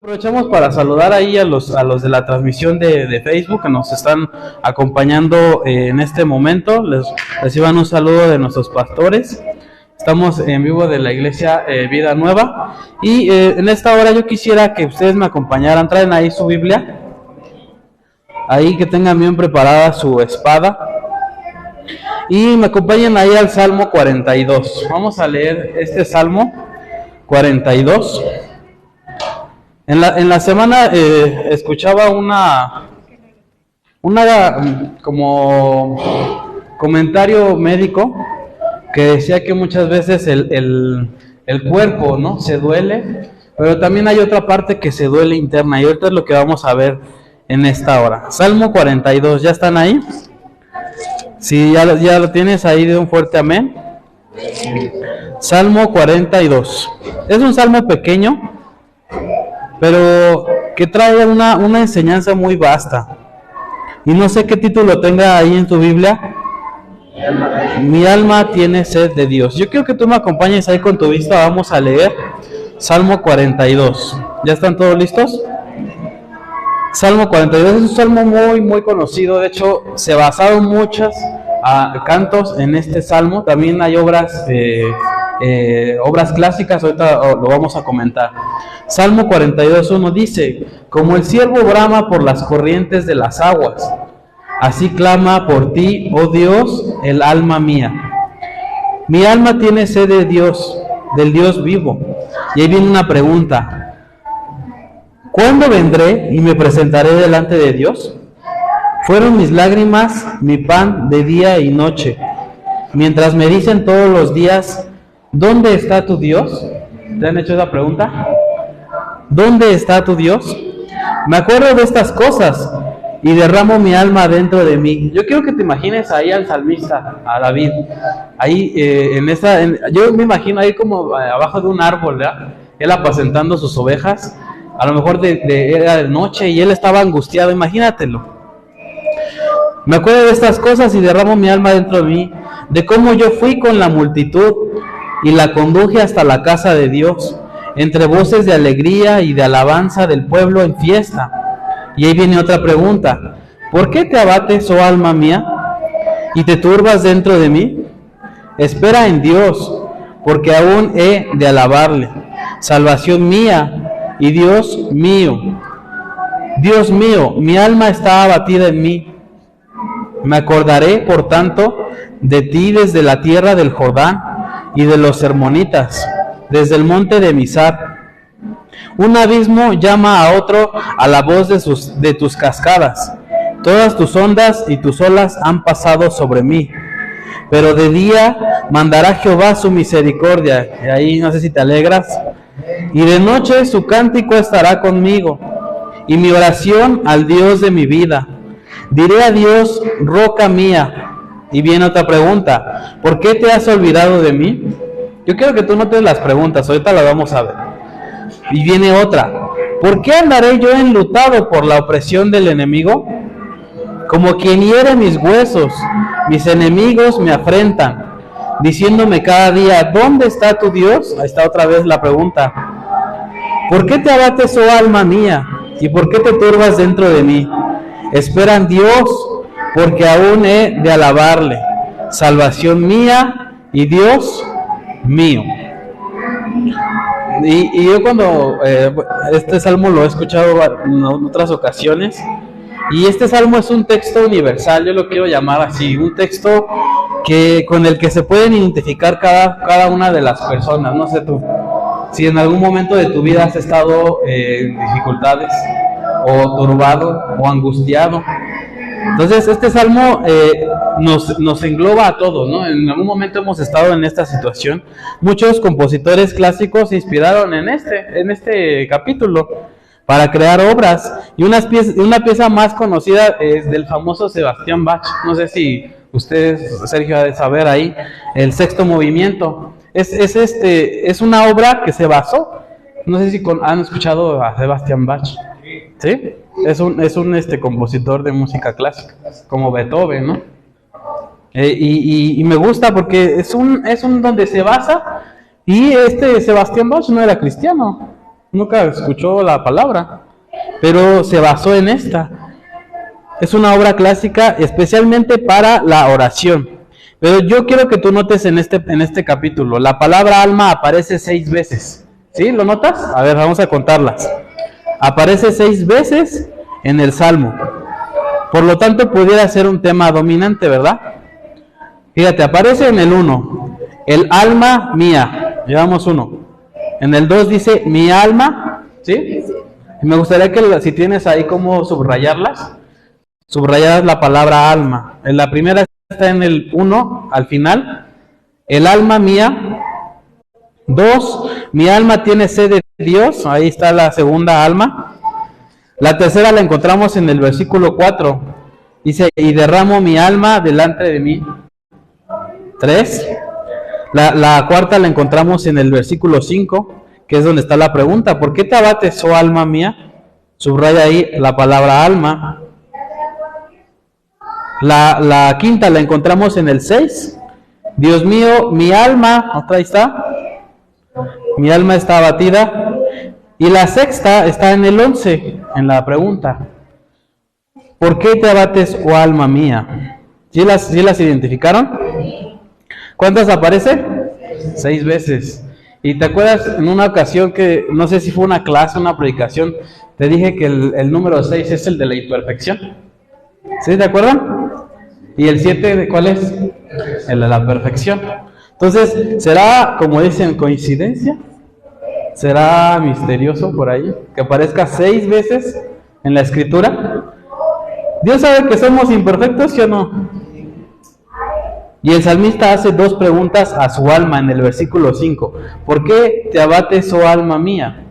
Aprovechamos para saludar ahí a los de la transmisión de Facebook que nos están acompañando en este momento. Les reciban un saludo de nuestros pastores. Estamos en vivo de la iglesia Vida Nueva y en esta hora yo quisiera que ustedes me acompañaran. Traen ahí su Biblia, ahí que tengan bien preparada su espada y me acompañen ahí al Salmo 42. Vamos a leer este Salmo 42. En la semana escuchaba una como comentario médico que decía que muchas veces el cuerpo, ¿no?, se duele, pero también hay otra parte que se duele interna, y ahorita es lo que vamos a ver en esta hora. Salmo 42, ¿ya están ahí? Si ya lo tienes ahí, de un fuerte amén. Salmo 42. Es un salmo pequeño, pero que trae una enseñanza muy vasta. Y no sé qué título tenga ahí en tu Biblia. Mi alma tiene sed de Dios. Yo quiero que tú me acompañes ahí con tu vista. Vamos a leer Salmo 42. ¿Ya están todos listos? Salmo 42 es un salmo muy, muy conocido. De hecho, se basaron muchos cantos en este salmo. También hay obras clásicas, ahorita lo vamos a comentar. Salmo 42:1 dice: como el ciervo brama por las corrientes de las aguas, así clama por ti, oh Dios, el alma mía. Mi alma tiene sed de Dios, del Dios vivo. Y ahí viene una pregunta: ¿cuándo vendré y me presentaré delante de Dios? Fueron mis lágrimas mi pan de día y noche, mientras me dicen todos los días: ¿dónde está tu Dios? ¿Te han hecho esa pregunta? ¿Dónde está tu Dios? Me acuerdo de estas cosas y derramo mi alma dentro de mí. Yo quiero que te imagines ahí al salmista, a David, ahí yo me imagino ahí como abajo de un árbol, ¿verdad?, él apacentando sus ovejas. A lo mejor era de noche y él estaba angustiado, imagínatelo. Me acuerdo de estas cosas y derramo mi alma dentro de mí, de cómo yo fui con la multitud y la conduje hasta la casa de Dios, entre voces de alegría y de alabanza del pueblo en fiesta. Y ahí viene otra pregunta: ¿por qué te abates, oh alma mía, y te turbas dentro de mí? Espera en Dios, porque aún he de alabarle, salvación mía y Dios mío. Dios mío, mi alma está abatida en mí. Me acordaré, por tanto, de ti desde la tierra del Jordán y de los hermonitas, desde el monte de Mizar. Un abismo llama a otro a la voz de tus cascadas. Todas tus ondas y tus olas han pasado sobre mí. Pero de día mandará Jehová su misericordia. Y ahí no sé si te alegras. Y de noche su cántico estará conmigo, y mi oración al Dios de mi vida. Diré a Dios, roca mía. Y viene otra pregunta: ¿por qué te has olvidado de mí? Yo quiero que tú notes las preguntas, ahorita las vamos a ver. Y viene otra: ¿por qué andaré yo enlutado por la opresión del enemigo? Como quien hiere mis huesos, mis enemigos me afrentan, diciéndome cada día: ¿dónde está tu Dios? Ahí está otra vez la pregunta: ¿por qué te abates, oh alma mía? ¿Y por qué te turbas dentro de mí? Espera en Dios, porque aún he de alabarle, salvación mía y Dios mío. Y yo cuando este salmo lo he escuchado en otras ocasiones, y este salmo es un texto universal, yo lo quiero llamar así, un texto con el que se pueden identificar cada una de las personas. No sé tú, si en algún momento de tu vida has estado en dificultades, o turbado, o angustiado. Entonces este salmo nos engloba a todos, ¿no? En algún momento hemos estado en esta situación. Muchos compositores clásicos se inspiraron en este capítulo para crear obras, y una pieza más conocida es del famoso Sebastián Bach. No sé si ustedes, Sergio, ha de saber ahí, el Sexto Movimiento. Es una obra que se basó, no sé si han escuchado a Sebastián Bach. ¿Sí? Es un compositor de música clásica, como Beethoven, ¿no? Y me gusta porque es un donde se basa. Y Sebastián Bach no era cristiano, nunca escuchó la palabra, pero se basó en esta. Es una obra clásica especialmente para la oración. Pero yo quiero que tú notes en este capítulo, la palabra alma aparece 6 veces. ¿Sí? ¿Lo notas? A ver, vamos a contarlas. Aparece 6 veces en el Salmo. Por lo tanto, pudiera ser un tema dominante, ¿verdad? Fíjate, aparece en el 1, el alma mía. Llevamos 1. En el 2 dice, mi alma. ¿Sí? Y me gustaría que si tienes ahí cómo subrayarlas. Subrayar la palabra alma. En la primera está en el 1, al final. El alma mía. 2, mi alma tiene sed de Dios. Ahí está la segunda alma. La tercera la encontramos en el versículo 4. Dice, y derramo mi alma delante de mí. 3. La cuarta la encontramos en el versículo 5, que es donde está la pregunta. ¿Por qué te abates, oh alma mía? Subraya ahí la palabra alma. La quinta la encontramos en el 6. Dios mío, mi alma, otra ahí está. Mi alma está abatida. Y la sexta está en el 11, en la pregunta. ¿Por qué te abates, oh alma mía? ¿Sí las identificaron? ¿Cuántas aparece? 6 veces. Y te acuerdas en una ocasión que, no sé si fue una clase, una predicación, te dije que el número 6 es el de la imperfección. ¿Sí? ¿Te acuerdan? ¿Y el 7 cuál es? El de la perfección. Entonces, ¿será, como dicen, coincidencia? ¿Será misterioso por ahí? Que aparezca 6 veces en la escritura. Dios sabe que somos imperfectos, ¿sí o no? Y el salmista hace 2 preguntas a su alma en el versículo 5. ¿Por qué te abates, oh alma mía?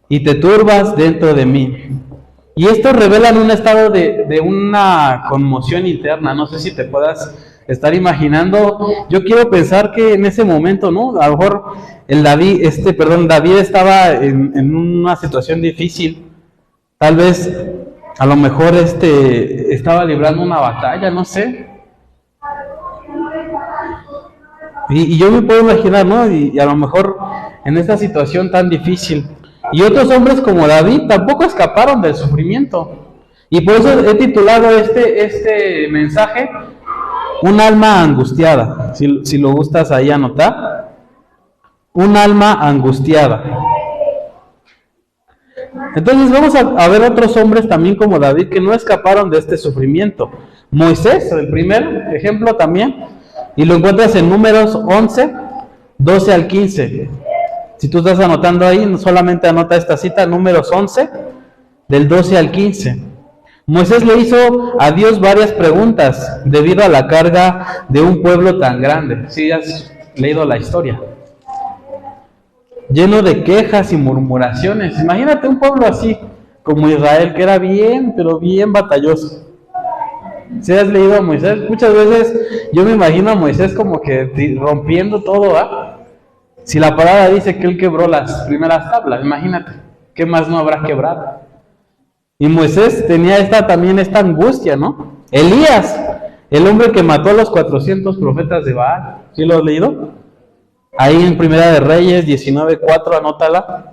Y te turbas dentro de mí. Y esto revela un estado de una conmoción interna. No sé si te puedas estar imaginando. Yo quiero pensar que en ese momento, ¿no? A lo mejor David estaba en una situación difícil. Tal vez, a lo mejor estaba librando una batalla, no sé. Y yo me puedo imaginar, ¿no? Y a lo mejor en esta situación tan difícil. Y otros hombres como David tampoco escaparon del sufrimiento. Y por eso he titulado este mensaje, un alma angustiada. Si lo gustas ahí anotar. Un alma angustiada. Entonces vamos a ver otros hombres también como David que no escaparon de este sufrimiento. Moisés, el primer ejemplo también. Y lo encuentras en Números 11, 12 al 15. Si tú estás anotando ahí, solamente anota esta cita, Números 11, del 12 al 15. Moisés le hizo a Dios varias preguntas debido a la carga de un pueblo tan grande. ¿Sí has leído la historia? Lleno de quejas y murmuraciones. Imagínate un pueblo así, como Israel, que era pero bien batalloso. ¿Sí has leído a Moisés? Muchas veces yo me imagino a Moisés como que rompiendo todo, ¿ah? Si la palabra dice que él quebró las primeras tablas, imagínate, ¿qué más no habrá quebrado? Y Moisés tenía también esta angustia, ¿no? Elías, el hombre que mató a los 400 profetas de Baal, ¿sí lo has leído? Ahí en Primera de Reyes 19:4, anótala.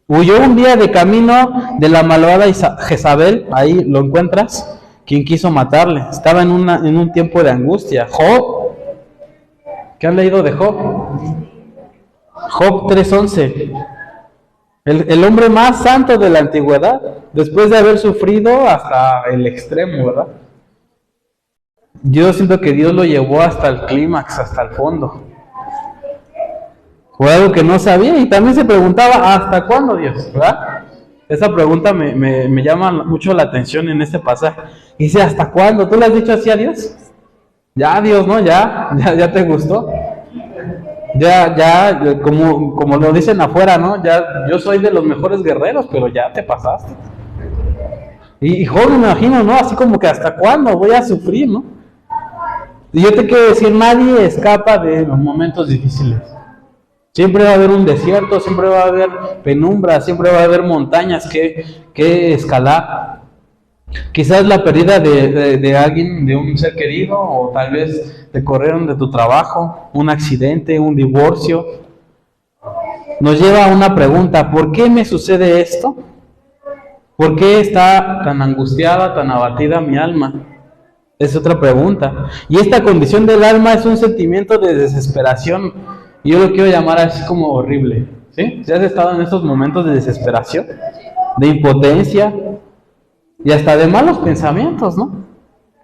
Huyó un día de camino de la malvada Jezabel, ahí lo encuentras, quien quiso matarle. Estaba en un tiempo de angustia. Job, ¿qué han leído de Job? Job 3:11. El hombre más santo de la antigüedad, después de haber sufrido hasta el extremo, ¿verdad? Yo siento que Dios lo llevó hasta el clímax, hasta el fondo. Fue algo que no sabía y también se preguntaba, ¿hasta cuándo, Dios? ¿Verdad? Esa pregunta me llama mucho la atención en este pasaje. Dice, ¿hasta cuándo? ¿Tú le has dicho así a Dios? Ya, Dios, ¿no? Ya te gustó. Ya, como lo dicen afuera, ¿no? Ya, yo soy de los mejores guerreros, pero ya te pasaste. Y Job, me imagino, ¿no? Así como que ¿hasta cuándo voy a sufrir, no? Y yo te quiero decir, nadie escapa de los momentos difíciles. Siempre va a haber un desierto, siempre va a haber penumbra, siempre va a haber montañas que escalar. Quizás la pérdida de alguien, de un ser querido, o tal vez te corrieron de tu trabajo, un accidente, un divorcio, nos lleva a una pregunta: ¿por qué me sucede esto? ¿Por qué está tan angustiada, tan abatida mi alma? Es otra pregunta. Y esta condición del alma es un sentimiento de desesperación. Y yo lo quiero llamar así como horrible. ¿Sí? ¿Si has estado en estos momentos de desesperación? De impotencia y hasta de malos pensamientos, ¿no?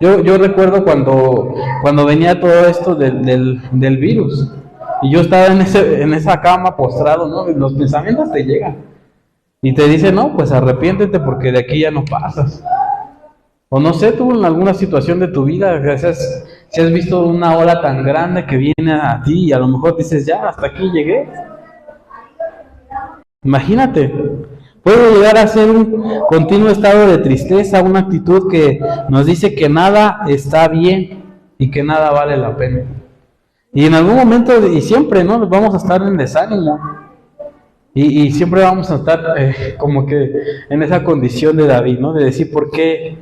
Yo recuerdo cuando venía todo esto del virus. Y yo estaba en esa cama postrado, ¿no? Los pensamientos te llegan. Y te dicen, no, pues arrepiéntete porque de aquí ya no pasas. O no sé, tú en alguna situación de tu vida, si has visto una ola tan grande que viene a ti y a lo mejor dices, ya, hasta aquí llegué. Imagínate, puede llegar a ser un continuo estado de tristeza, una actitud que nos dice que nada está bien y que nada vale la pena. Y en algún momento, y siempre, ¿no? Vamos a estar en desánimo. Y siempre vamos a estar como que en esa condición de David, ¿no? De decir, ¿por qué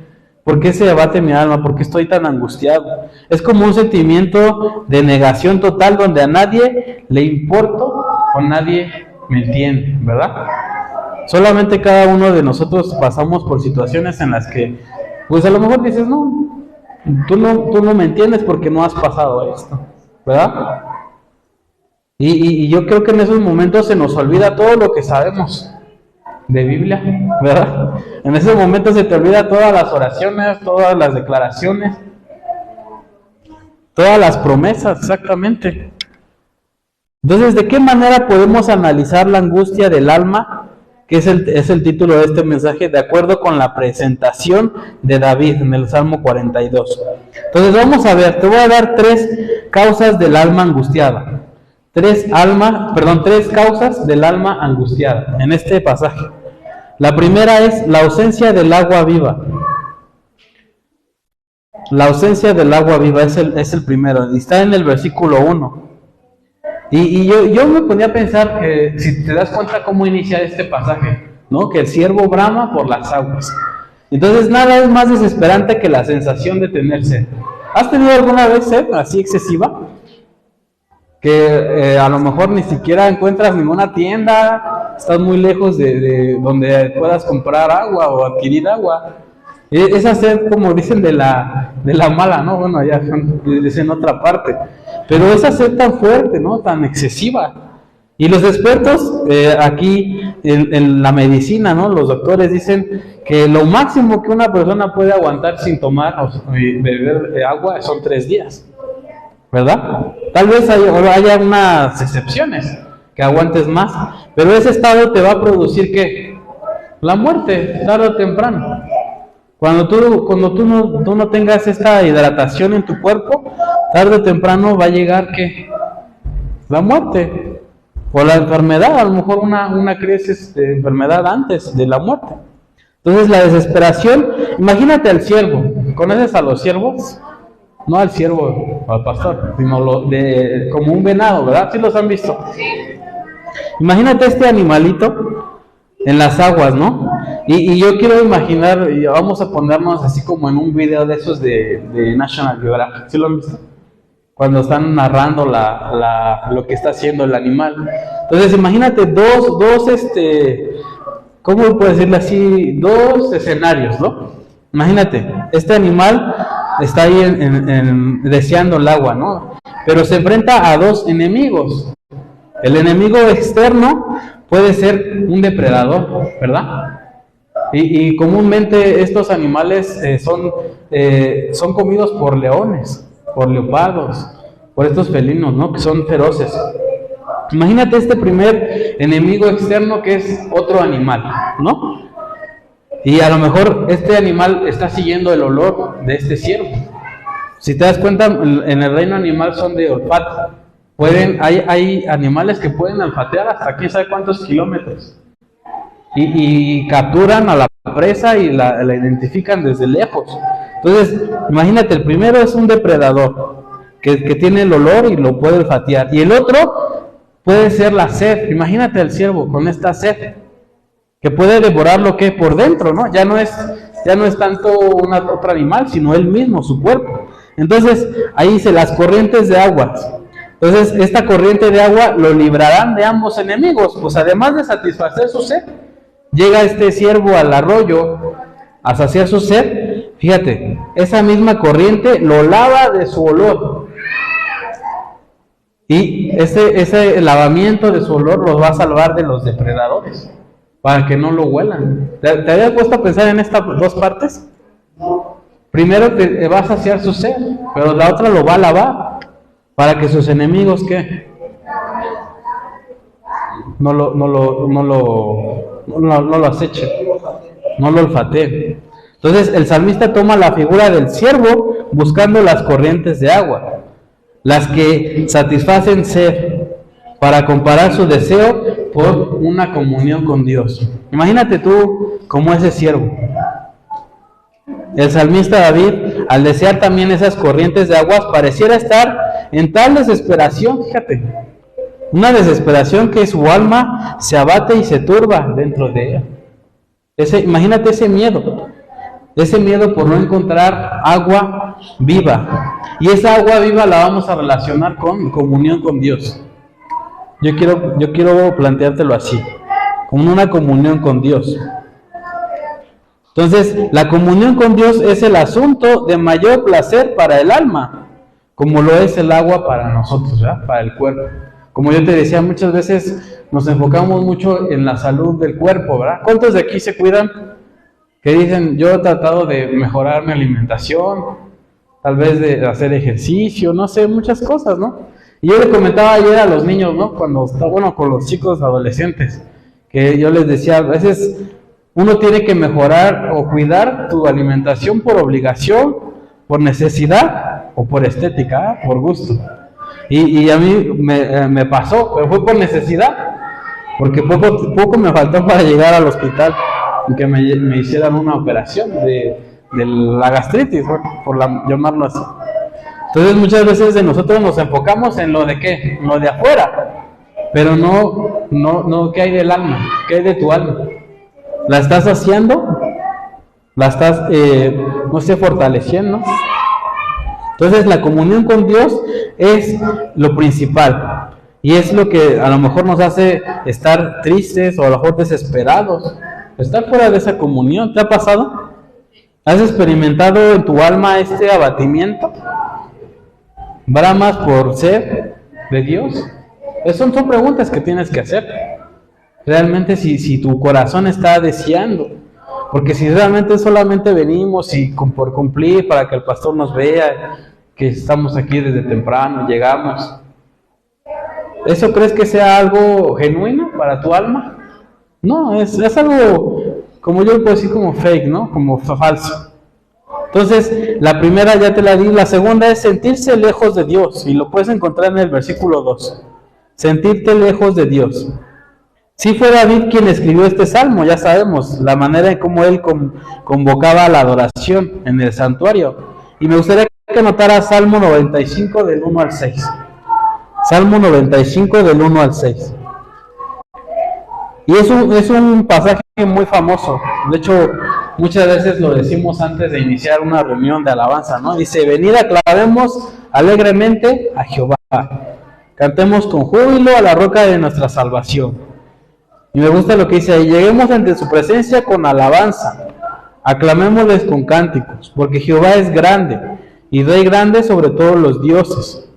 se abate mi alma? ¿Por qué estoy tan angustiado? Es como un sentimiento de negación total donde a nadie le importo o nadie me entiende, ¿verdad? Solamente cada uno de nosotros pasamos por situaciones en las que, pues a lo mejor dices, no, tú no me entiendes porque no has pasado esto, ¿verdad? Y yo creo que en esos momentos se nos olvida todo lo que sabemos de Biblia, ¿verdad? En esos momentos se te olvida todas las oraciones, todas las declaraciones, todas las promesas, exactamente. Entonces, ¿de qué manera podemos analizar la angustia del alma? Que es el título de este mensaje, de acuerdo con la presentación de David en el Salmo 42. Entonces vamos a ver, te voy a dar 3 causas del alma angustiada. 3 causas del alma angustiada en este pasaje. La primera es la ausencia del agua viva. La ausencia del agua viva es el primero, y está en el versículo 1. Y yo me ponía a pensar que si te das cuenta cómo inicia este pasaje, ¿no? Que el siervo brama por las aguas. Entonces nada es más desesperante que la sensación de tener sed. ¿Has tenido alguna vez sed así excesiva? Que a lo mejor ni siquiera encuentras ninguna tienda, estás muy lejos de donde puedas comprar agua o adquirir agua. Esa sed, como dicen, de la mala, ¿no? Bueno, ya dicen otra parte. Pero esa sed tan fuerte, ¿no? Tan excesiva. Y los expertos aquí en la medicina, ¿no? Los doctores dicen que lo máximo que una persona puede aguantar sin tomar o beber agua son 3 días. ¿Verdad? Tal vez haya unas excepciones que aguantes más, pero ese estado te va a producir ¿qué? La muerte, tarde o temprano. Cuando tú no tengas esta hidratación en tu cuerpo, tarde o temprano va a llegar ¿qué? La muerte o la enfermedad, a lo mejor una crisis de enfermedad antes de la muerte. Entonces la desesperación, imagínate al ciervo. ¿Conoces a los ciervos? No al ciervo, al pastor, sino como un venado, ¿verdad? ¿Sí los han visto? Sí. Imagínate este animalito en las aguas, ¿no? Y yo quiero imaginar, y vamos a ponernos así como en un video de esos de National Geographic, ¿sí lo han visto? Cuando están narrando lo que está haciendo el animal. Entonces imagínate ¿cómo puedo decirle así? 2 escenarios, ¿no? Imagínate, este animal está ahí deseando el agua, ¿no? Pero se enfrenta a 2 enemigos. El enemigo externo puede ser un depredador, ¿verdad? Y comúnmente estos animales son comidos por leones, por leopardos, por estos felinos, ¿no? Que son feroces. Imagínate este primer enemigo externo que es otro animal, ¿no? Y a lo mejor este animal está siguiendo el olor de este ciervo. Si te das cuenta, en el reino animal son de olfato. Hay animales que pueden olfatear hasta quién sabe cuántos kilómetros. Y capturan a la presa y la identifican desde lejos. Entonces, imagínate, el primero es un depredador que tiene el olor y lo puede olfatear. Y el otro puede ser la sed. Imagínate al ciervo con esta sed, que puede devorar lo que es por dentro, ¿no? Ya no es tanto otro animal, sino él mismo, su cuerpo. Entonces, ahí dice las corrientes de aguas. Entonces, esta corriente de agua lo librarán de ambos enemigos, pues además de satisfacer su sed, llega este siervo al arroyo a saciar su sed. Fíjate, esa misma corriente lo lava de su olor. Y ese lavamiento de su olor los va a salvar de los depredadores, para que no lo huelan. ¿Te habías puesto a pensar en estas dos partes? Primero te va a saciar su sed, pero la otra lo va a lavar, para que sus enemigos, ¿qué? No lo acechen, no lo olfateen. Entonces el salmista toma la figura del siervo buscando las corrientes de agua, las que satisfacen sed, para comparar su deseo por una comunión con Dios. Imagínate tú como ese siervo. El salmista David, al desear también esas corrientes de aguas, pareciera estar en tal desesperación, fíjate, una desesperación que su alma se abate y se turba dentro de ella. Imagínate ese miedo por no encontrar agua viva. Y esa agua viva la vamos a relacionar con comunión con Dios. Yo quiero planteártelo así, como una comunión con Dios. Entonces, la comunión con Dios es el asunto de mayor placer para el alma, como lo es el agua para nosotros, ¿verdad? Para el cuerpo. Como yo te decía, muchas veces nos enfocamos mucho en la salud del cuerpo, ¿verdad? ¿Cuántos de aquí se cuidan? Que dicen, yo he tratado de mejorar mi alimentación, tal vez de hacer ejercicio, no sé, muchas cosas, ¿no? Y yo le comentaba ayer a los niños, ¿no? Con los chicos adolescentes, que yo les decía, a veces uno tiene que mejorar o cuidar tu alimentación por obligación, por necesidad o por estética, por gusto. Y a mí me pasó, pero fue por necesidad, porque poco me faltó para llegar al hospital y que me hicieran una operación de la gastritis, por llamarlo así. Entonces muchas veces de nosotros nos enfocamos en lo de qué, en lo de afuera, pero no ¿qué hay del alma? ¿Qué hay de tu alma? ¿La estás haciendo? ¿La estás, fortaleciendo? Entonces la comunión con Dios es lo principal y es lo que a lo mejor nos hace estar tristes o a lo mejor desesperados, estar fuera de esa comunión. ¿Te ha pasado? ¿Has experimentado en tu alma este abatimiento? ¿Bramas por sed de Dios? Esas son preguntas que tienes que hacer. Realmente si tu corazón está deseando, porque si realmente solamente venimos y por cumplir para que el pastor nos vea que estamos aquí desde temprano, llegamos, ¿eso crees que sea algo genuino para tu alma? No, es algo, como yo puedo decir, como fake, ¿no? Como falso. Entonces, la primera ya te la di, la segunda es sentirse lejos de Dios, y lo puedes encontrar en el versículo 2. Sentirte lejos de Dios. Sí fue David quien escribió este salmo, ya sabemos, la manera en cómo él convocaba la adoración en el santuario. Y me gustaría que anotara Salmo 95 del 1 al 6. Salmo 95 del 1 al 6. Y es un pasaje muy famoso. De hecho, muchas veces lo decimos antes de iniciar una reunión de alabanza, ¿no? Dice, venid aclamemos alegremente a Jehová. Cantemos con júbilo a la roca de nuestra salvación. Y me gusta lo que dice ahí, lleguemos ante su presencia con alabanza, aclamémosles con cánticos, porque Jehová es grande, y Rey grande sobre todos los dioses.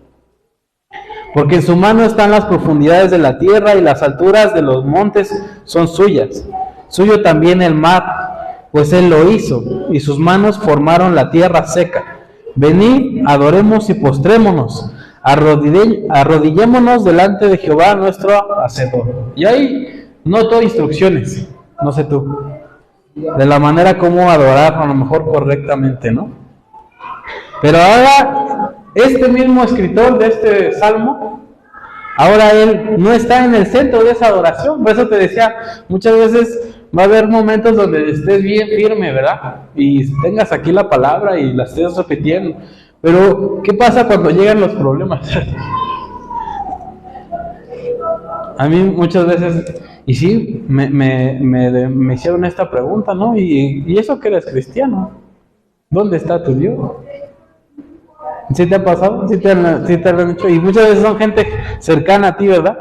Porque en su mano están las profundidades de la tierra, y las alturas de los montes son suyas. Suyo también el mar, pues él lo hizo, y sus manos formaron la tierra seca. Venid, adoremos y postrémonos, arrodillémonos delante de Jehová nuestro Hacedor. Y ahí noto instrucciones, no sé tú, de la manera como adorar a lo mejor correctamente, ¿no? Pero ahora, este mismo escritor de este salmo, ahora él no está en el centro de esa adoración. Por eso te decía, muchas veces va a haber momentos donde estés bien firme, ¿verdad? Y tengas aquí la palabra y la estés repitiendo. Pero, ¿qué pasa cuando llegan los problemas? A mí muchas veces, y sí, me hicieron esta pregunta, ¿no? ¿Y eso que eres cristiano? ¿Dónde está tu Dios? ¿Sí te ha pasado? ¿Sí te lo han hecho? Y muchas veces son gente cercana a ti, ¿verdad?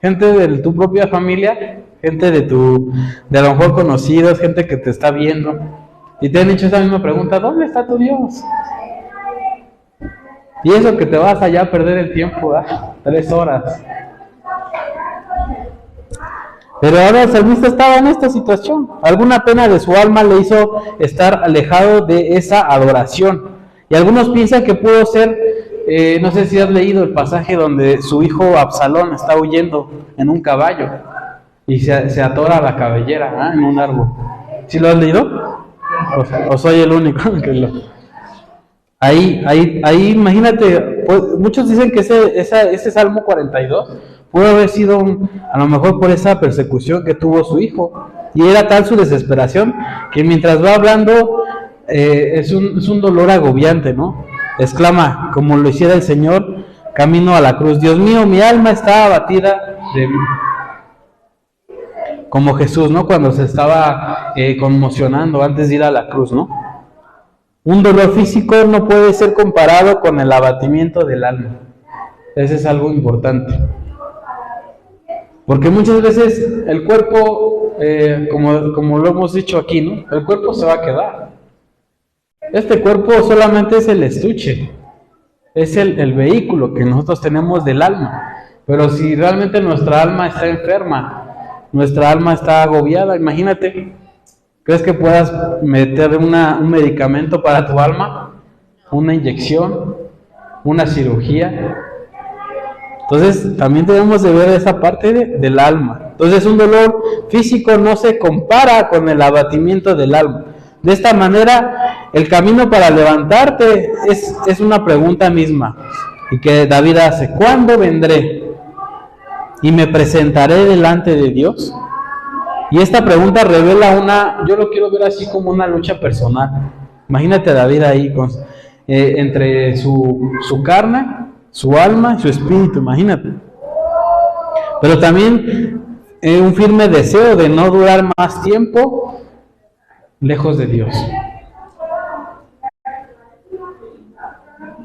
Gente de tu propia familia, gente de a lo mejor conocidos, gente que te está viendo. Y te han hecho esa misma pregunta, ¿dónde está tu Dios? Y eso que te vas allá a perder el tiempo, ¿verdad? 3 horas. Pero ahora el salmista estaba en esta situación. Alguna pena de su alma le hizo estar alejado de esa adoración. Y algunos piensan que pudo ser, no sé si has leído el pasaje donde su hijo Absalón está huyendo en un caballo y se atora la cabellera en un árbol. ¿Sí lo has leído? ¿O soy el único que lo... Ahí, imagínate, pues, muchos dicen que ese Salmo 42 pudo haber sido a lo mejor por esa persecución que tuvo su hijo. Y era tal su desesperación que mientras va hablando es un dolor agobiante, ¿no? Exclama, como lo hiciera el Señor, camino a la cruz. Dios mío, mi alma está abatida de mí. Como Jesús, ¿no? Cuando se estaba conmocionando antes de ir a la cruz, ¿no? Un dolor físico no puede ser comparado con el abatimiento del alma. Ese es algo importante. Porque muchas veces el cuerpo, como lo hemos dicho aquí, ¿no? El cuerpo se va a quedar. Este cuerpo solamente es el estuche, es el vehículo que nosotros tenemos del alma. Pero si realmente nuestra alma está enferma, nuestra alma está agobiada, imagínate, ¿crees que puedas meter un medicamento para tu alma? ¿Una inyección? ¿Una cirugía? Entonces, también debemos de ver esa parte del alma. Entonces, un dolor físico no se compara con el abatimiento del alma. De esta manera, el camino para levantarte es una pregunta misma. Y que David hace, ¿cuándo vendré? ¿Y me presentaré delante de Dios? Y esta pregunta revela yo lo quiero ver así como una lucha personal. Imagínate a David ahí entre su carne, su alma y su espíritu, imagínate. Pero también un firme deseo de no durar más tiempo lejos de Dios.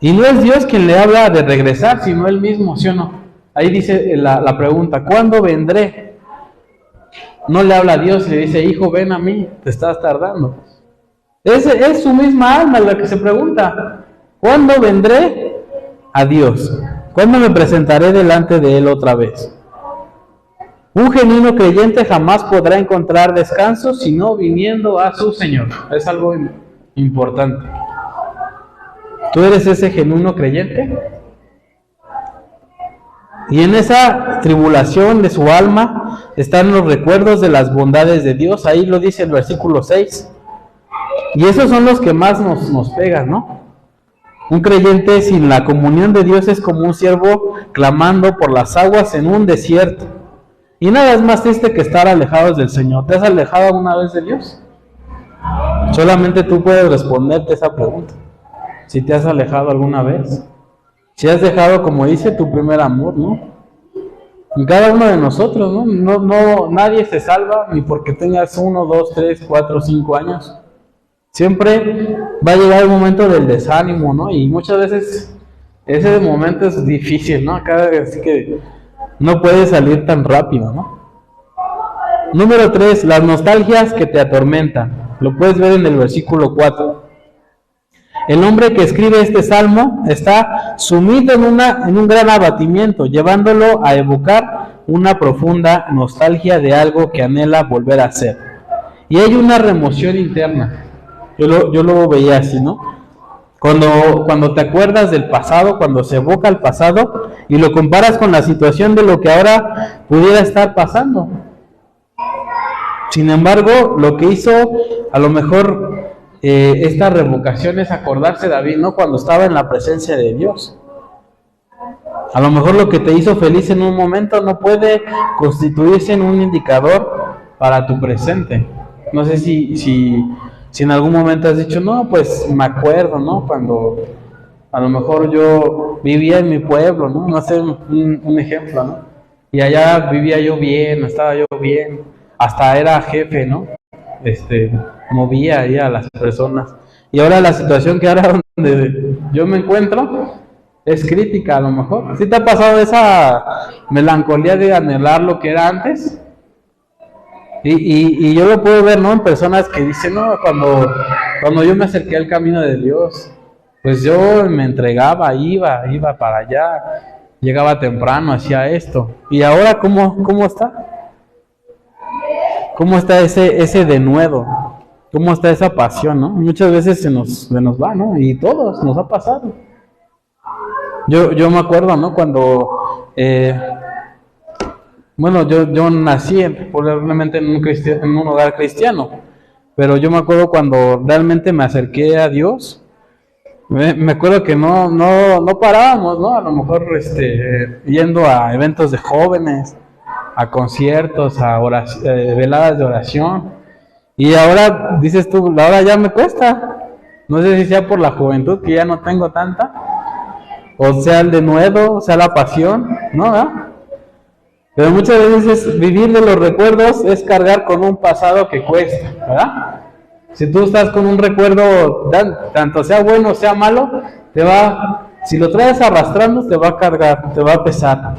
Y no es Dios quien le habla de regresar, sino Él mismo, ¿sí o no? Ahí dice la pregunta, ¿cuándo vendré? No le habla a Dios y le dice, hijo, ven a mí, te estás tardando. Es su misma alma la que se pregunta, ¿cuándo vendré a Dios? ¿Cuándo me presentaré delante de Él otra vez? Un genuino creyente jamás podrá encontrar descanso sino viniendo a su Señor. Es algo importante. ¿Tú eres ese genuino creyente? Y en esa tribulación de su alma están los recuerdos de las bondades de Dios. Ahí lo dice el versículo 6. Y esos son los que más nos pegan, ¿no? Un creyente sin la comunión de Dios es como un ciervo clamando por las aguas en un desierto. Y nada es más triste que estar alejados del Señor. ¿Te has alejado alguna vez de Dios? Solamente tú puedes responderte esa pregunta. Si te has alejado alguna vez. Si has dejado, como dice, tu primer amor, ¿no? En cada uno de nosotros, ¿no? No, nadie se salva ni porque tengas 1, 2, 3, 4, 5 años. Siempre va a llegar el momento del desánimo, ¿no? Y muchas veces ese momento es difícil, ¿no? Así que no puedes salir tan rápido, ¿no? Número 3, las nostalgias que te atormentan. Lo puedes ver en el versículo 4. El hombre que escribe este salmo está sumido en un gran abatimiento, llevándolo a evocar una profunda nostalgia de algo que anhela volver a hacer. Y hay una remoción interna. Yo lo veía así, ¿no? Cuando te acuerdas del pasado, cuando se evoca el pasado y lo comparas con la situación de lo que ahora pudiera estar pasando. Sin embargo, lo que hizo a lo mejor esta revocación es acordarse David, ¿no? Cuando estaba en la presencia de Dios. A lo mejor lo que te hizo feliz en un momento no puede constituirse en un indicador para tu presente. No sé si en algún momento has dicho, no, pues me acuerdo, ¿no? Cuando a lo mejor yo vivía en mi pueblo, ¿no? No sé, un ejemplo, ¿no? Y allá vivía yo bien, estaba yo bien, hasta era jefe, ¿no? Movía ahí a las personas. Y ahora la situación que ahora donde yo me encuentro es crítica a lo mejor. ¿Sí te ha pasado esa melancolía de anhelar lo que era antes? Y yo lo puedo ver, ¿no? En personas que dicen, no, cuando yo me acerqué al camino de Dios, pues yo me entregaba, iba para allá, llegaba temprano, hacía esto. ¿Y ahora cómo está? ¿Cómo está ese denuedo? ¿Cómo está esa pasión, no? Muchas veces se nos va, ¿no? Y todos nos ha pasado. Yo me acuerdo, ¿no? Cuando, bueno, yo nací probablemente en un hogar cristiano, pero yo me acuerdo cuando realmente me acerqué a Dios, me acuerdo que no parábamos, ¿no? A lo mejor yendo a eventos de jóvenes, a conciertos, a veladas de oración, y ahora dices tú, ahora ya me cuesta. No sé si sea por la juventud que ya no tengo tanta, o sea el denuedo, o sea la pasión, ¿no? ¿Verdad? Pero muchas veces vivir de los recuerdos es cargar con un pasado que cuesta, ¿verdad? Si tú estás con un recuerdo, tanto sea bueno o sea malo, si lo traes arrastrando, te va a cargar, te va a pesar.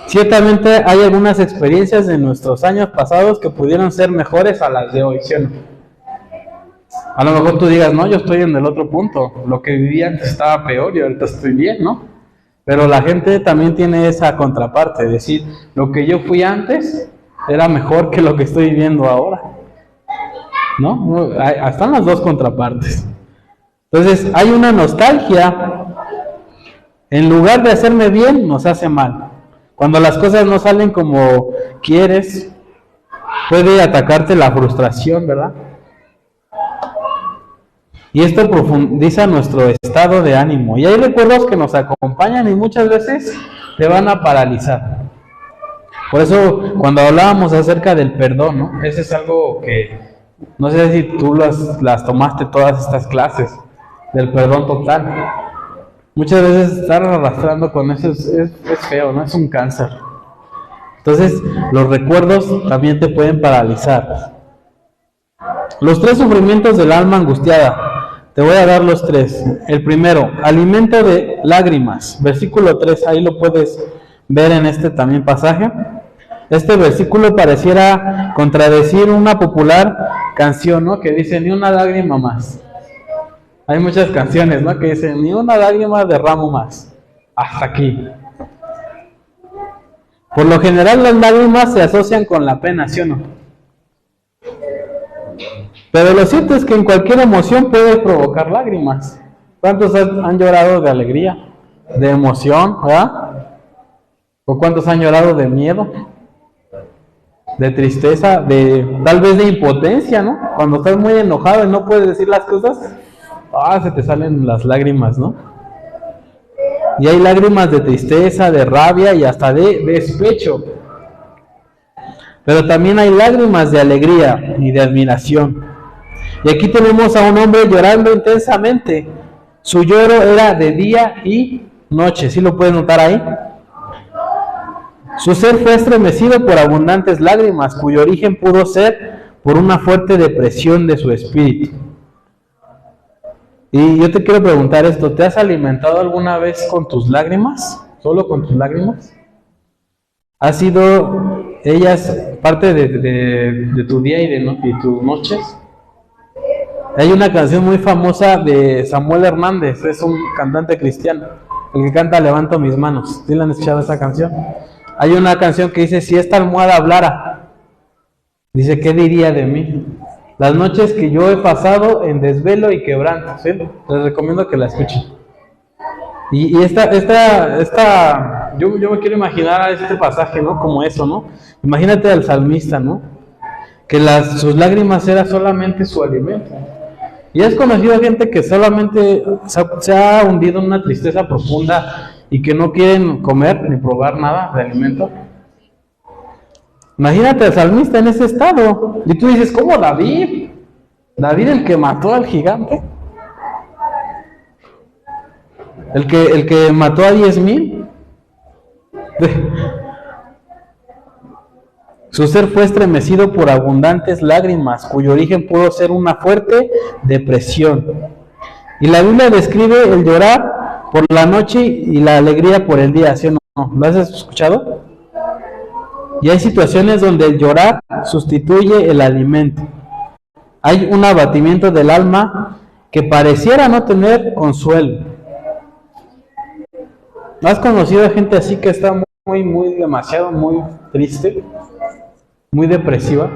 Ciertamente hay algunas experiencias de nuestros años pasados que pudieron ser mejores a las de hoy, ¿sí o no? A lo mejor tú digas, no, yo estoy en el otro punto, lo que vivía antes estaba peor y ahorita estoy bien, ¿no? Pero la gente también tiene esa contraparte, es decir, lo que yo fui antes era mejor que lo que estoy viviendo ahora, ¿no? Están las dos contrapartes. Entonces, hay una nostalgia, en lugar de hacerme bien, nos hace mal. Cuando las cosas no salen como quieres, puede atacarte la frustración, ¿verdad? Y esto profundiza nuestro estado de ánimo. Y hay recuerdos que nos acompañan y muchas veces te van a paralizar. Por eso, cuando hablábamos acerca del perdón, ¿no? Ese es algo que, no sé si tú las tomaste todas estas clases, del perdón total. Muchas veces estar arrastrando con eso es feo, ¿no? Es un cáncer. Entonces, los recuerdos también te pueden paralizar. Los 3 sufrimientos del alma angustiada. Te voy a dar los 3. El primero, alimento de lágrimas. Versículo 3, ahí lo puedes ver en este también pasaje. Este versículo pareciera contradecir una popular canción, ¿no? Que dice, ni una lágrima más. Hay muchas canciones, ¿no? Que dicen, ni una lágrima derramo más. Hasta aquí. Por lo general las lágrimas se asocian con la pena, ¿sí o no? Pero lo cierto es que en cualquier emoción puede provocar lágrimas. ¿Cuántos han llorado de alegría, de emoción, ¿verdad? ¿O cuántos han llorado de miedo, de tristeza, tal vez de impotencia, ¿no? Cuando estás muy enojado y no puedes decir las cosas, se te salen las lágrimas, ¿no? Y hay lágrimas de tristeza, de rabia y hasta de despecho. Pero también hay lágrimas de alegría y de admiración. Y aquí tenemos a un hombre llorando intensamente. Su lloro era de día y noche. ¿Sí lo puedes notar ahí? Su ser fue estremecido por abundantes lágrimas, cuyo origen pudo ser por una fuerte depresión de su espíritu. Y yo te quiero preguntar esto, ¿te has alimentado alguna vez con tus lágrimas? ¿Solo con tus lágrimas? ¿Ha sido ellas parte de tu día y tus noches? Hay una canción muy famosa de Samuel Hernández, es un cantante cristiano, el que canta Levanto mis manos. ¿Sí la han escuchado esa canción? Hay una canción que dice, si esta almohada hablara, dice, ¿qué diría de mí? Las noches que yo he pasado en desvelo y quebranto, ¿sí? Les recomiendo que la escuchen. Y yo me quiero imaginar a este pasaje, ¿no? Como eso, ¿no? Imagínate al salmista, ¿no? Que sus lágrimas era solamente su alimento. Y has conocido gente que solamente se ha hundido en una tristeza profunda y que no quieren comer ni probar nada de alimento. Imagínate al salmista en ese estado. Y tú dices, ¿cómo David? David, el que mató al gigante. El que mató a 10,000. Su ser fue estremecido por abundantes lágrimas, cuyo origen pudo ser una fuerte depresión. Y la Biblia describe el llorar por la noche y la alegría por el día, ¿sí o no? ¿Lo has escuchado? Y hay situaciones donde el llorar sustituye el alimento. Hay un abatimiento del alma que pareciera no tener consuelo. ¿Has conocido a gente así que está muy demasiado, muy triste, muy depresiva?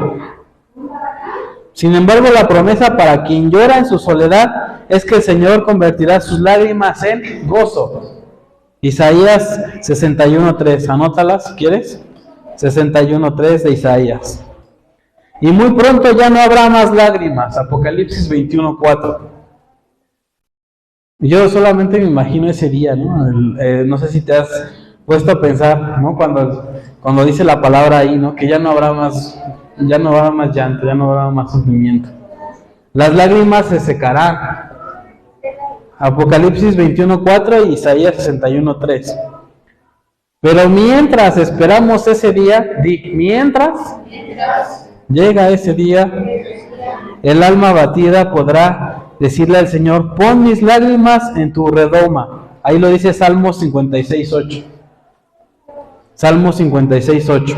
Sin embargo, la promesa para quien llora en su soledad es que el Señor convertirá sus lágrimas en gozo. Isaías 61:3, anótalas si quieres. 61:3 de Isaías. Y muy pronto ya no habrá más lágrimas. Apocalipsis 21:4. Yo solamente me imagino ese día, ¿no? No sé si te has puesto a pensar, ¿no? Cuando dice la palabra ahí, ¿no? Que ya no habrá más llanto, ya no habrá más sufrimiento. Las lágrimas se secarán. Apocalipsis 21:4 y Isaías 61:3. Pero mientras esperamos ese día, mientras llega ese día, el alma abatida podrá decirle al Señor: pon mis lágrimas en tu redoma. Ahí lo dice Salmo 56:8. Salmo 56:8.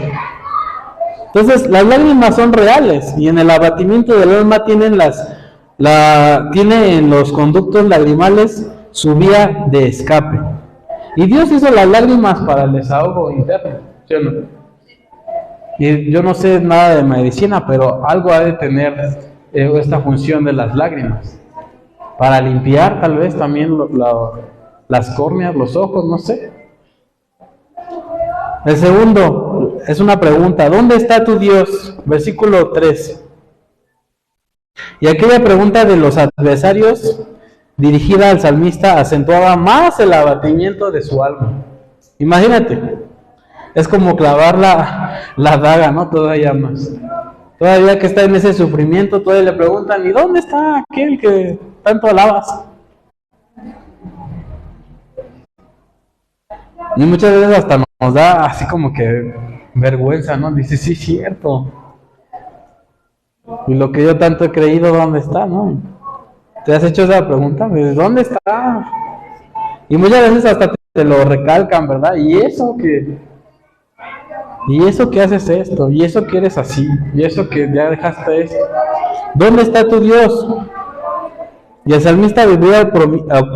Entonces, las lágrimas son reales, y en el abatimiento del alma tiene en los conductos lagrimales su vía de escape. Y Dios hizo las lágrimas para el desahogo interno, ¿sí o no? Y yo no sé nada de medicina, pero algo ha de tener esta función de las lágrimas. Para limpiar tal vez también las córneas, los ojos, no sé. El segundo es una pregunta: ¿dónde está tu Dios? Versículo 3. Y aquella pregunta de los adversarios dirigida al salmista acentuaba más el abatimiento de su alma. Imagínate, es como clavar la daga, ¿no? Todavía más. Todavía que está en ese sufrimiento, todavía le preguntan: ¿y dónde está aquel que tanto alabas? Y muchas veces hasta nos da así como que vergüenza, ¿no? Dice: sí, cierto. Y lo que yo tanto he creído, ¿dónde está, no? ¿Te has hecho esa pregunta? ¿Dónde está? Y muchas veces hasta te lo recalcan, ¿verdad? ¿Y eso que haces esto? ¿Y eso que eres así? ¿Y eso que ya dejaste esto? ¿Dónde está tu Dios? Y el salmista vivía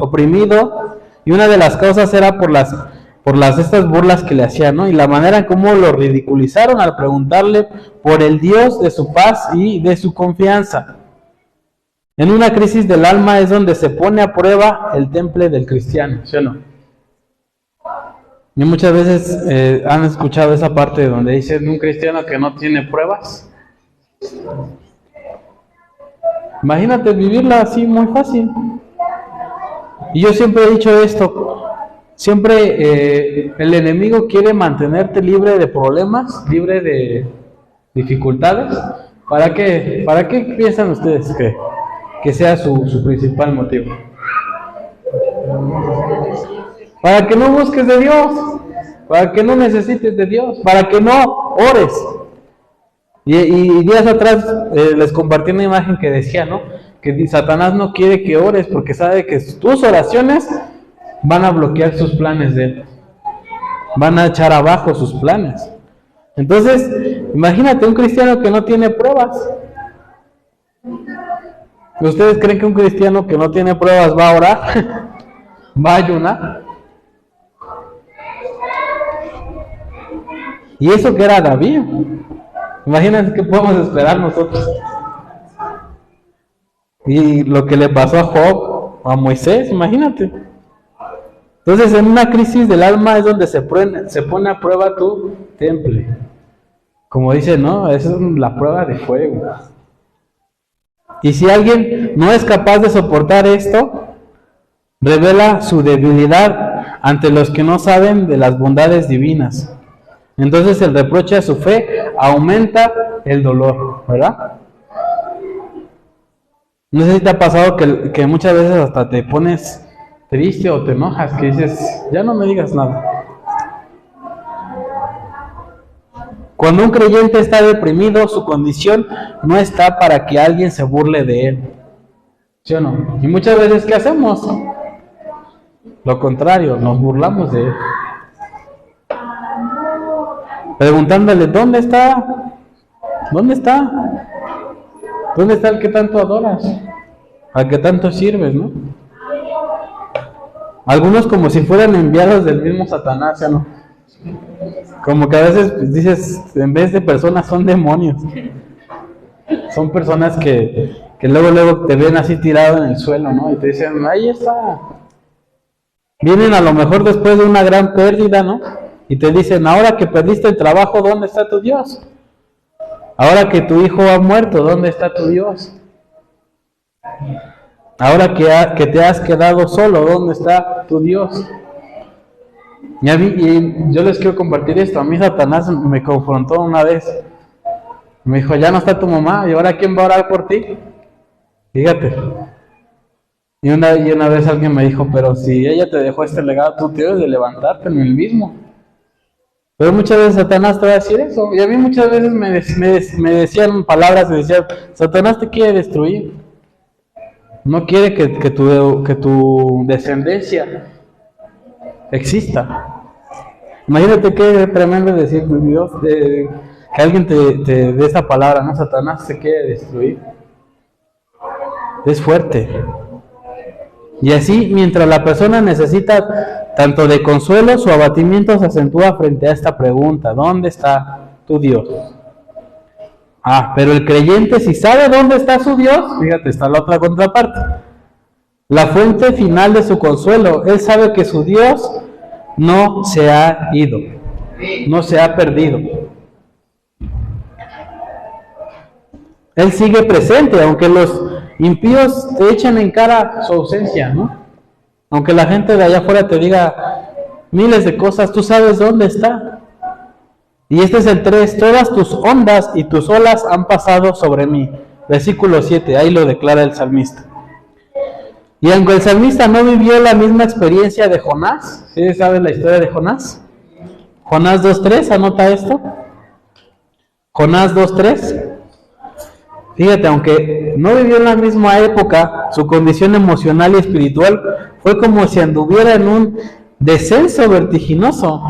oprimido, y una de las causas era por estas burlas que le hacían, ¿no? Y la manera en cómo lo ridiculizaron al preguntarle por el Dios de su paz y de su confianza. En una crisis del alma es donde se pone a prueba el temple del cristiano, ¿sí o no? Y muchas veces han escuchado esa parte donde dicen: un cristiano que no tiene pruebas. Imagínate vivirla así muy fácil. Y yo siempre he dicho esto: siempre el enemigo quiere mantenerte libre de problemas, libre de dificultades. ¿Para qué? ¿Para qué piensan ustedes que sea su principal motivo? Para que no busques de Dios, para que no necesites de Dios, para que no ores. Y días atrás les compartí una imagen que decía, ¿no? Que Satanás no quiere que ores porque sabe que tus oraciones van a bloquear sus planes de él, van a echar abajo sus planes. Entonces, imagínate un cristiano que no tiene pruebas. ¿Ustedes creen que un cristiano que no tiene pruebas va a orar? ¿Va a ayunar? Y eso que era David. Imagínense qué podemos esperar nosotros. Y lo que le pasó a Job, a Moisés, imagínate. Entonces, en una crisis del alma es donde se pone a prueba tu temple. Como dice, ¿no? Es la prueba de fuego. Y si alguien no es capaz de soportar esto, revela su debilidad ante los que no saben de las bondades divinas. Entonces el reproche a su fe aumenta el dolor, ¿verdad? No sé si te ha pasado que muchas veces hasta te pones triste o te enojas, que dices: ya no me digas nada. Cuando un creyente está deprimido, su condición no está para que alguien se burle de él. ¿Sí o no? Y muchas veces, ¿qué hacemos? Lo contrario, nos burlamos de él. Preguntándole, ¿dónde está? ¿Dónde está? ¿Dónde está el que tanto adoras? Al que tanto sirves, ¿no? Algunos como si fueran enviados del mismo Satanás, ¿ya no? Como que a veces pues, dices, en vez de personas son demonios. Son personas que luego te ven así tirado en el suelo, ¿no? Y te dicen, ahí está. Vienen a lo mejor después de una gran pérdida, ¿no? Y te dicen, ahora que perdiste el trabajo, ¿dónde está tu Dios? Ahora que tu hijo ha muerto, ¿dónde está tu Dios? Ahora que te has quedado solo, ¿dónde está tu Dios? Y yo les quiero compartir esto. A mí Satanás me confrontó una vez. Me dijo, ya no está tu mamá, ¿y ahora quién va a orar por ti? Fíjate. Y una vez alguien me dijo, pero si ella te dejó este legado, tú tienes de levantarte en el mismo. Pero muchas veces Satanás te va a decir eso. Y a mí muchas veces me decían palabras, me decían, Satanás te quiere destruir. No quiere que tu descendencia exista. Imagínate qué tremendo decir, Dios, que alguien te dé esa palabra, ¿no? Satanás te quiere destruir. Es fuerte. Y así, mientras la persona necesita tanto de consuelo, su abatimiento se acentúa frente a esta pregunta, ¿dónde está tu Dios? Pero el creyente, si sabe dónde está su Dios, fíjate, está la otra contraparte. La fuente final de su consuelo, él sabe que su Dios no se ha ido, no se ha perdido. Él sigue presente, aunque los impíos te echen en cara su ausencia, ¿no? Aunque la gente de allá afuera te diga miles de cosas, tú sabes dónde está. Y este es el 3, todas tus ondas y tus olas han pasado sobre mí. Versículo 7, ahí lo declara el salmista. Y aunque el salmista no vivió la misma experiencia de Jonás, ¿sí sabes la historia de Jonás? Jonás 2.3, anota esto. Jonás 2.3. Fíjate, aunque no vivió en la misma época, su condición emocional y espiritual fue como si anduviera en un descenso vertiginoso,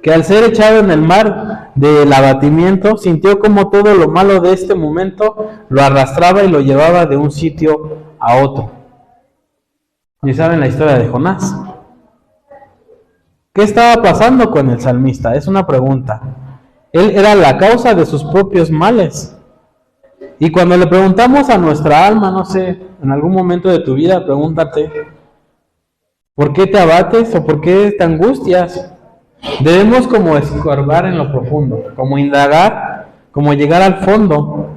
que al ser echado en el mar del abatimiento, sintió como todo lo malo de este momento lo arrastraba y lo llevaba de un sitio a otro. ¿Y saben la historia de Jonás? ¿Qué estaba pasando con el salmista? Es una pregunta. Él era la causa de sus propios males. Y cuando le preguntamos a nuestra alma, no sé, en algún momento de tu vida, pregúntate, ¿por qué te abates o por qué te angustias? Debemos como escarbar en lo profundo, como indagar, como llegar al fondo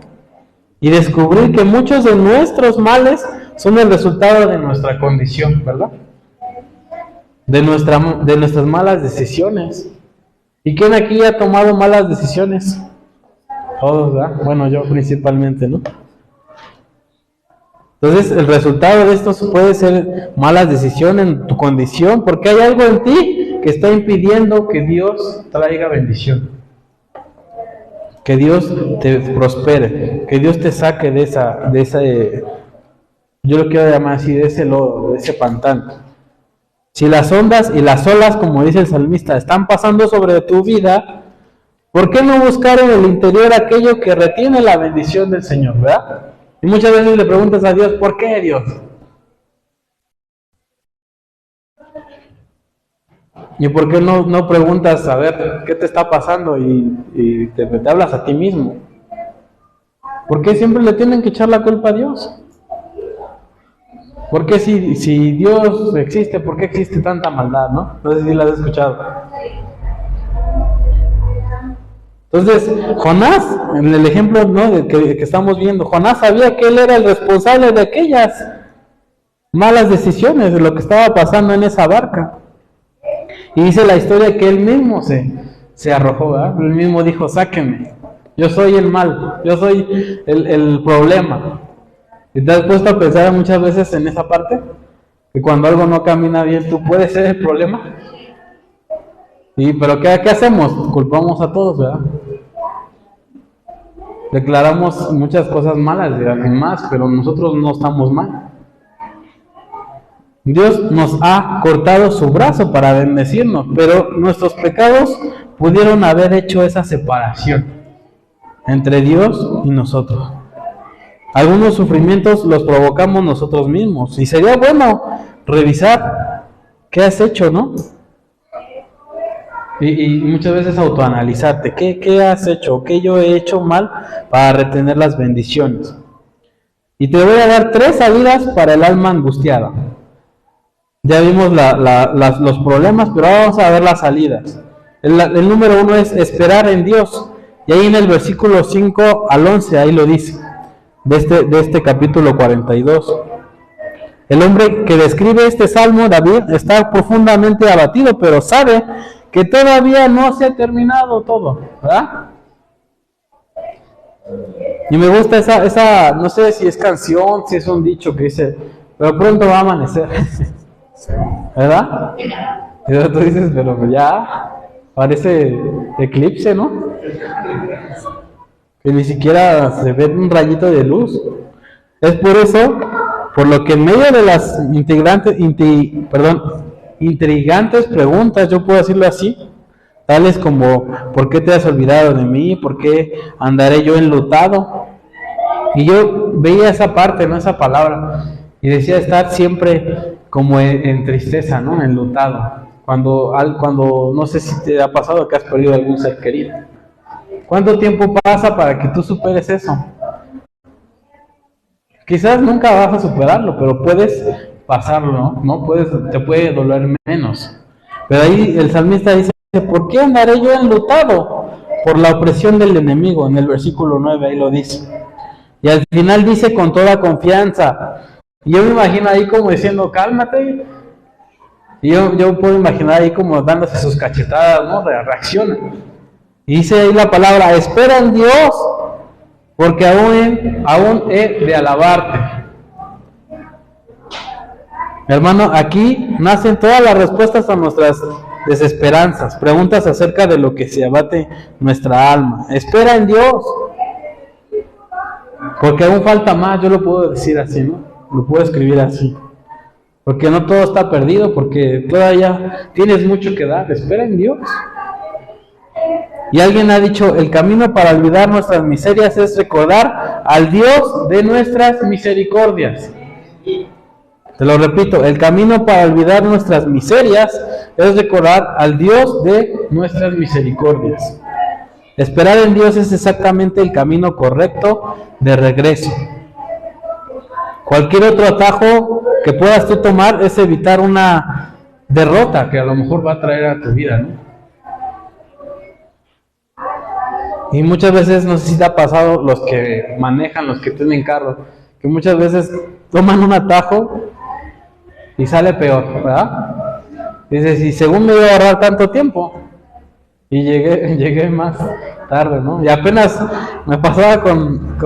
y descubrir que muchos de nuestros males son el resultado de nuestra condición, ¿verdad? De nuestras malas decisiones. ¿Y quién aquí ha tomado malas decisiones? Todos, ¿verdad? Bueno, yo principalmente, ¿no? Entonces, el resultado de esto puede ser malas decisiones en tu condición, porque hay algo en ti que está impidiendo que Dios traiga bendición. Que Dios te prospere, que Dios te saque de ese, yo lo quiero llamar así, de ese lodo, de ese pantano. Si las ondas y las olas, como dice el salmista, están pasando sobre tu vida, ¿por qué no buscar en el interior aquello que retiene la bendición del Señor, verdad? Y muchas veces le preguntas a Dios, ¿por qué Dios? ¿Y por qué no preguntas, a ver, qué te está pasando y te hablas a ti mismo? ¿Por qué siempre le tienen que echar la culpa a Dios? ¿Por qué si Dios existe, por qué existe tanta maldad, no? No sé si la has escuchado. Entonces, Jonás, en el ejemplo, ¿no?, que estamos viendo, Jonás sabía que él era el responsable de aquellas malas decisiones, de lo que estaba pasando en esa barca. Y dice la historia que él mismo se arrojó, ¿verdad? Él mismo dijo, sáquenme, yo soy el mal, yo soy el problema. ¿Y te has puesto a pensar muchas veces en esa parte? Que cuando algo no camina bien, ¿tú puedes ser el problema? Pero ¿qué hacemos? Culpamos a todos, ¿verdad? Declaramos muchas cosas malas de alguien más, pero nosotros no estamos mal. Dios nos ha cortado su brazo para bendecirnos, pero nuestros pecados pudieron haber hecho esa separación entre Dios y nosotros. Algunos sufrimientos los provocamos nosotros mismos, y sería bueno revisar qué has hecho, ¿no? Y muchas veces autoanalizarte, ¿qué has hecho? ¿Qué yo he hecho mal para retener las bendiciones? Y te voy a dar 3 salidas para el alma angustiada. Ya vimos los problemas, pero ahora vamos a ver las salidas. El número 1 es esperar en Dios. Y ahí en el versículo 5 al 11, ahí lo dice, de este capítulo 42. El hombre que describe este salmo, David, está profundamente abatido, pero sabe que todavía no se ha terminado todo, ¿verdad? Y me gusta esa, no sé si es canción, si es un dicho que dice, pero pronto va a amanecer, ¿verdad? Y tú dices, pero ya parece eclipse, ¿no? Que ni siquiera se ve un rayito de luz. Es por eso, por lo que en medio de las intrigantes preguntas, yo puedo decirlo así, tales como, ¿por qué te has olvidado de mí? ¿Por qué andaré yo enlutado? Y yo veía esa parte, ¿no? Esa palabra, y decía estar siempre como en tristeza, ¿no? Enlutado. Cuando no sé si te ha pasado que has perdido algún ser querido. ¿Cuánto tiempo pasa para que tú superes eso? Quizás nunca vas a superarlo, pero puedes pasarlo, ¿no? Te puede doler menos. Pero ahí el salmista dice, ¿por qué andaré yo enlutado? Por la opresión del enemigo, en el versículo 9, ahí lo dice. Y al final dice con toda confianza. Y yo me imagino ahí como diciendo, cálmate. Y yo puedo imaginar ahí como dándose sus cachetadas, ¿no? Reacciona. Y dice ahí la palabra, espera en Dios, porque aún he de alabarte. Hermano, aquí nacen todas las respuestas a nuestras desesperanzas, preguntas acerca de lo que se abate nuestra alma. Espera en Dios, porque aún falta más, yo lo puedo decir así, ¿no? Lo puedo escribir así. Porque no todo está perdido, porque todavía tienes mucho que dar. Espera en Dios. Y alguien ha dicho, el camino para olvidar nuestras miserias es recordar al Dios de nuestras misericordias. Te lo repito, el camino para olvidar nuestras miserias es recordar al Dios de nuestras misericordias. Esperar en Dios es exactamente el camino correcto de regreso. Cualquier otro atajo que puedas tú tomar es evitar una derrota que a lo mejor va a traer a tu vida, ¿no? Y muchas veces, no sé si te ha pasado, los que manejan, los que tienen carro, que muchas veces toman un atajo y sale peor, ¿verdad? Dices, y según me iba a ahorrar tanto tiempo, y llegué más tarde, ¿no? Y apenas me pasaba con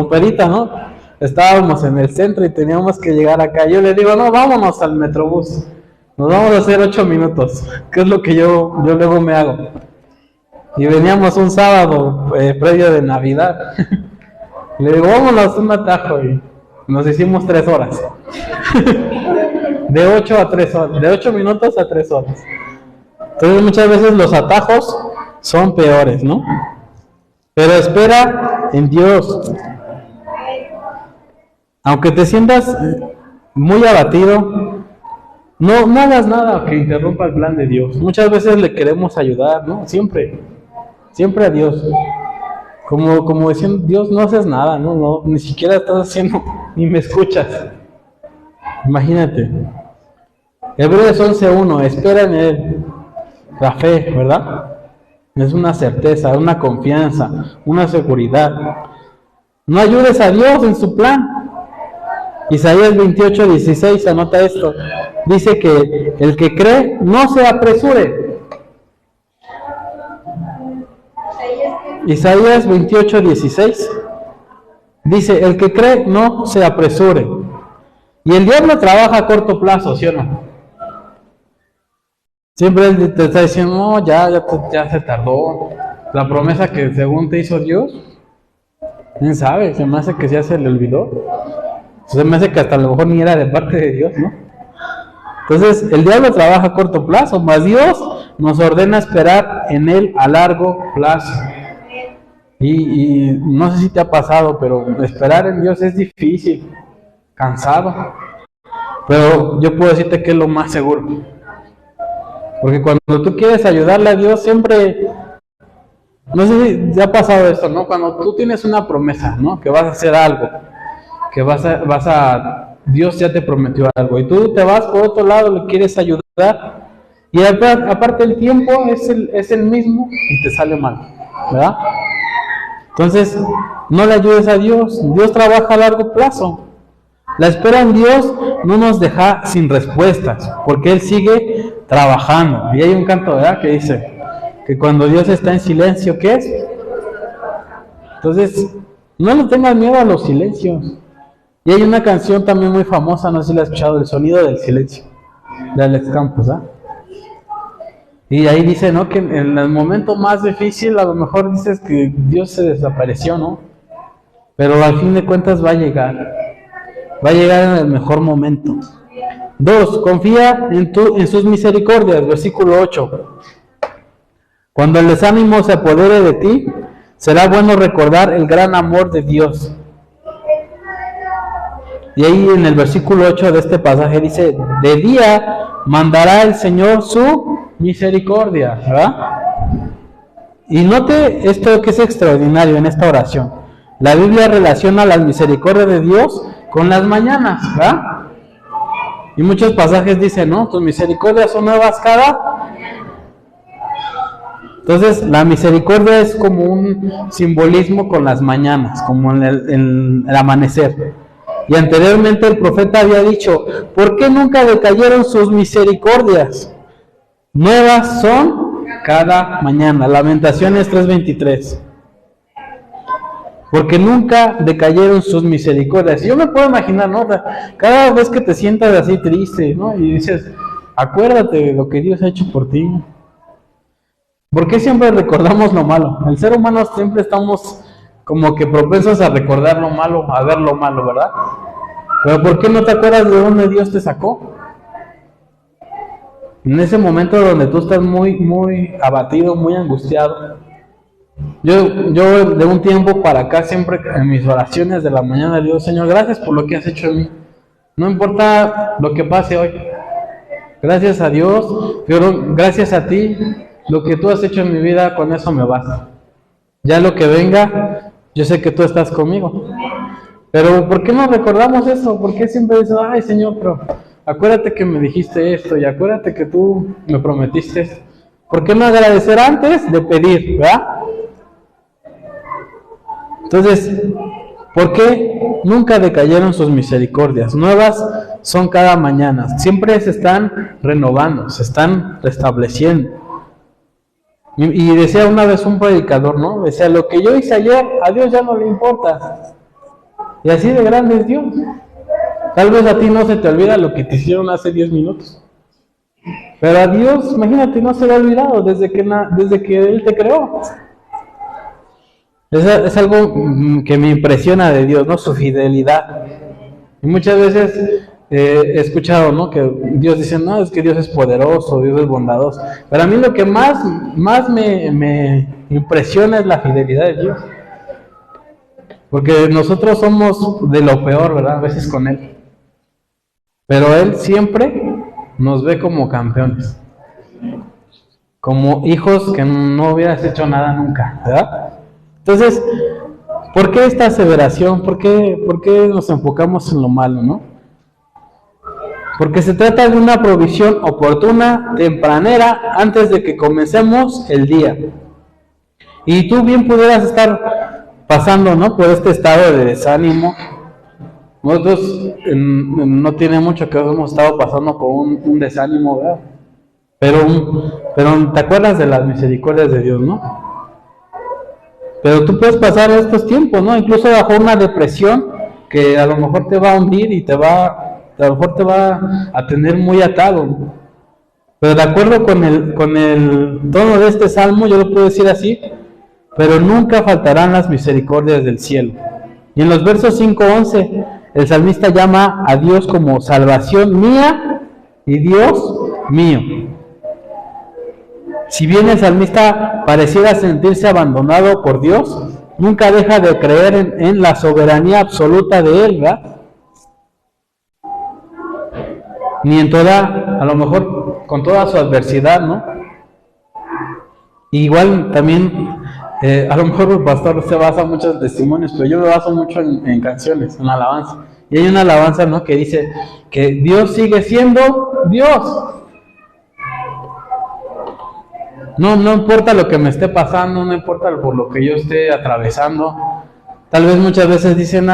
Perita, ¿no? Estábamos en el centro y teníamos que llegar acá. Yo le digo, no, vámonos al Metrobús, nos vamos a hacer 8 minutos, que es lo que yo luego me hago. Y veníamos un sábado previo de Navidad. Le digo, vámonos un atajo, y nos hicimos 3 horas. De 8 a 3 horas, de 8 minutos a 3 horas. Entonces muchas veces los atajos son peores, ¿no? Pero espera en Dios. Aunque te sientas muy abatido, no hagas nada que interrumpa el plan de Dios. Muchas veces le queremos ayudar, ¿no? Siempre a Dios. Como diciendo, Dios, no haces nada, no, ni siquiera estás haciendo, ni me escuchas. Imagínate. Hebreos 11:1, espera en Él. La fe, ¿verdad? Es una certeza, una confianza, una seguridad. No ayudes a Dios en su plan. Isaías 28:16, anota esto. Dice que el que cree no se apresure. Isaías 28:16 dice, el que cree no se apresure. Y el diablo trabaja a corto plazo, ¿sí o no? Siempre Él te está diciendo, no, ya se tardó. La promesa que según te hizo Dios, quién sabe, se me hace que ya se le olvidó. Se me hace que hasta a lo mejor ni era de parte de Dios, ¿no? Entonces, el diablo trabaja a corto plazo, mas Dios nos ordena esperar en Él a largo plazo. Y no sé si te ha pasado, pero esperar en Dios es difícil, cansado. Pero yo puedo decirte que es lo más seguro. Porque cuando tú quieres ayudarle a Dios, siempre, no sé si te ha pasado esto, ¿no? Cuando tú tienes una promesa, ¿no? Que vas a hacer algo, que Dios ya te prometió algo, y tú te vas por otro lado, le quieres ayudar, y aparte el tiempo es el mismo y te sale mal, ¿verdad? Entonces, no le ayudes a Dios. Dios trabaja a largo plazo. La espera en Dios no nos deja sin respuestas, porque Él sigue trabajando. Y hay un canto, ¿verdad?, que dice que cuando Dios está en silencio, ¿qué es? Entonces, no le tengas miedo a los silencios. Y hay una canción también muy famosa, no sé si la has escuchado, El sonido del silencio, de Alex Campos, ¿ah? Y ahí dice, ¿no?, que en el momento más difícil a lo mejor dices que Dios se desapareció, ¿no? Pero al fin de cuentas va a llegar en el mejor momento. 2. Confía en sus misericordias, versículo 8. Cuando el desánimo se apodere de ti, será bueno recordar el gran amor de Dios. Y ahí en el versículo 8 de este pasaje dice, de día mandará el Señor su misericordia, ¿verdad? Y note esto que es extraordinario en esta oración. La Biblia relaciona las misericordias de Dios con las mañanas, ¿verdad? Y muchos pasajes dicen, ¿no?, tus misericordias son nuevas cada. Entonces, la misericordia es como un simbolismo con las mañanas, como en el amanecer. Y anteriormente el profeta había dicho, ¿por qué nunca decayeron sus misericordias? Nuevas son cada mañana. Lamentaciones 3:23. Porque nunca decayeron sus misericordias. Yo me puedo imaginar, ¿no?, cada vez que te sientas así triste, ¿no?, y dices, acuérdate de lo que Dios ha hecho por ti. ¿Por qué siempre recordamos lo malo? El ser humano siempre estamos como que propensos a recordar lo malo, a ver lo malo, ¿verdad? Pero ¿por qué no te acuerdas de dónde Dios te sacó? En ese momento donde tú estás muy, muy abatido, muy angustiado. Yo de un tiempo para acá siempre en mis oraciones de la mañana le digo, Señor, gracias por lo que has hecho en mí. No importa lo que pase hoy. Gracias a Dios, pero gracias a ti, lo que tú has hecho en mi vida, con eso me basta. Ya lo que venga, yo sé que tú estás conmigo. Pero ¿por qué no recordamos eso? ¿Por qué siempre dices, ay Señor, pero acuérdate que me dijiste esto y acuérdate que tú me prometiste esto? ¿Por qué no agradecer antes de pedir, verdad? Entonces, ¿por qué nunca decayeron sus misericordias? Nuevas son cada mañana. Siempre se están renovando, se están restableciendo. Y decía una vez un predicador, ¿no? Decía, lo que yo hice ayer, a Dios ya no le importa. Y así de grande es Dios. Tal vez a ti no se te olvida lo que te hicieron hace 10 minutos. Pero a Dios, imagínate, no se le ha olvidado desde que Él te creó. Es algo que me impresiona de Dios, ¿no? Su fidelidad. Y muchas veces he escuchado, ¿no?, que Dios dice, no, es que Dios es poderoso, Dios es bondadoso. Pero a mí lo que más me impresiona es la fidelidad de Dios. Porque nosotros somos de lo peor, ¿verdad?, a veces con Él. Pero Él siempre nos ve como campeones. Como hijos que no hubieras hecho nada nunca, ¿verdad? Entonces, ¿por qué esta aseveración? ¿Por qué nos enfocamos en lo malo, no? Porque se trata de una provisión oportuna, tempranera, antes de que comencemos el día. Y tú bien pudieras estar pasando, ¿no?, por este estado de desánimo. Nosotros no tiene mucho que hemos estado pasando por un desánimo, ¿verdad? Pero te acuerdas de las misericordias de Dios, ¿no? Pero tú puedes pasar estos tiempos, ¿no? Incluso bajo una depresión que a lo mejor te va a hundir y a lo mejor te va a tener muy atado. Pero de acuerdo con el tono de este salmo, yo lo puedo decir así: pero nunca faltarán las misericordias del cielo. Y en los versos 5-11, el salmista llama a Dios como salvación mía y Dios mío. Si bien el salmista pareciera sentirse abandonado por Dios, nunca deja de creer en la soberanía absoluta de Él, ¿verdad? Ni en toda, a lo mejor con toda su adversidad, ¿no? Igual también, a lo mejor el pastor se basa mucho en testimonios, pero yo me baso mucho en canciones, en alabanza. Y hay una alabanza, ¿no?, que dice que Dios sigue siendo Dios. No importa lo que me esté pasando, no importa por lo que yo esté atravesando. Tal vez muchas veces dicen,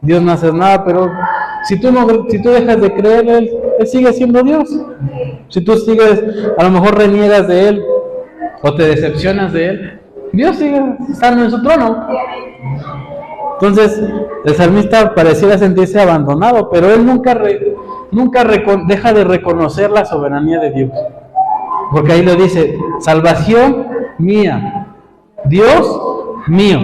Dios no hace nada, pero si tú dejas de creer, Él sigue siendo Dios. Si tú sigues, a lo mejor reniegas de Él o te decepcionas de Él, Dios sigue estando en su trono. Entonces, el salmista pareciera sentirse abandonado, pero él nunca deja de reconocer la soberanía de Dios. Porque ahí lo dice: salvación mía, Dios mío.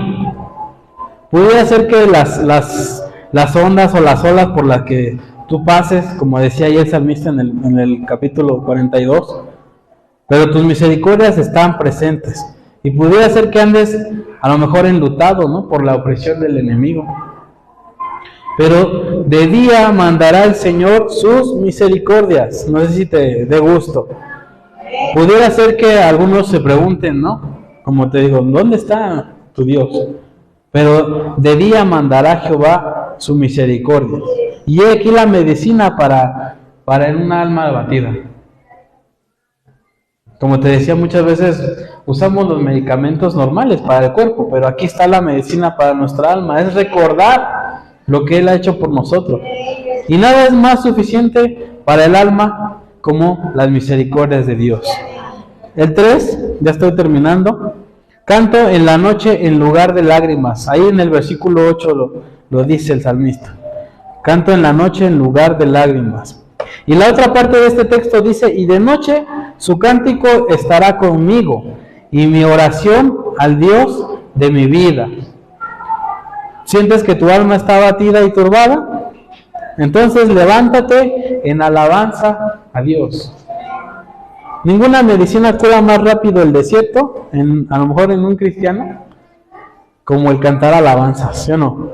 Pudiera ser que las ondas o las olas por las que tú pases, como decía ahí el salmista en el capítulo 42, pero tus misericordias están presentes. Y pudiera ser que andes a lo mejor enlutado, ¿no?, por la opresión del enemigo. Pero de día mandará el Señor sus misericordias. No sé si te dé gusto. Pudiera ser que algunos se pregunten, ¿no?, como te digo, ¿dónde está tu Dios? Pero de día mandará Jehová su misericordia. Y he aquí la medicina para en un alma abatida. Como te decía, muchas veces usamos los medicamentos normales para el cuerpo, pero aquí está la medicina para nuestra alma. Es recordar lo que Él ha hecho por nosotros. Y nada es más suficiente para el alma como las misericordias de Dios. El 3, ya estoy terminando. Canto en la noche en lugar de lágrimas. Ahí en el versículo 8 lo dice el salmista. Canto en la noche en lugar de lágrimas. Y la otra parte de este texto dice: y de noche su cántico estará conmigo, y mi oración al Dios de mi vida. ¿Sientes que tu alma está abatida y turbada? Entonces levántate en alabanza a Dios. Ninguna medicina cura más rápido el desierto, a lo mejor en un cristiano, como el cantar alabanzas, ¿sí o no?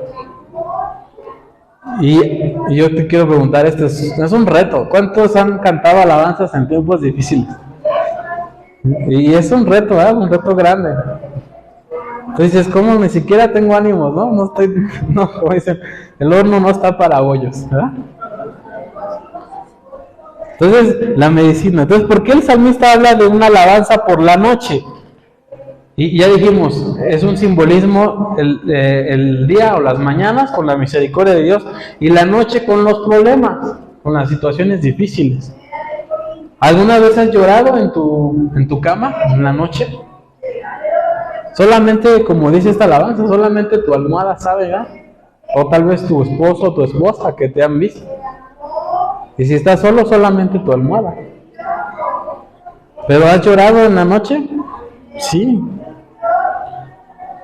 Y yo te quiero preguntar, esto es un reto. ¿Cuántos han cantado alabanzas en tiempos difíciles? Y es un reto, ¿verdad? Un reto grande. Entonces dices, ¿cómo ni siquiera tengo ánimos? No, como dicen, el horno no está para bollos, ¿verdad? Entonces, la medicina. Entonces, ¿por qué el salmista habla de una alabanza por la noche? Y ya dijimos, es un simbolismo el día o las mañanas con la misericordia de Dios, y la noche con los problemas, con las situaciones difíciles. ¿Alguna vez has llorado en tu cama en la noche? Solamente, como dice esta alabanza, solamente tu almohada sabe, ¿verdad? O tal vez tu esposo o tu esposa que te han visto. Y si estás solo, solamente tu almohada. ¿Pero has llorado en la noche? Sí.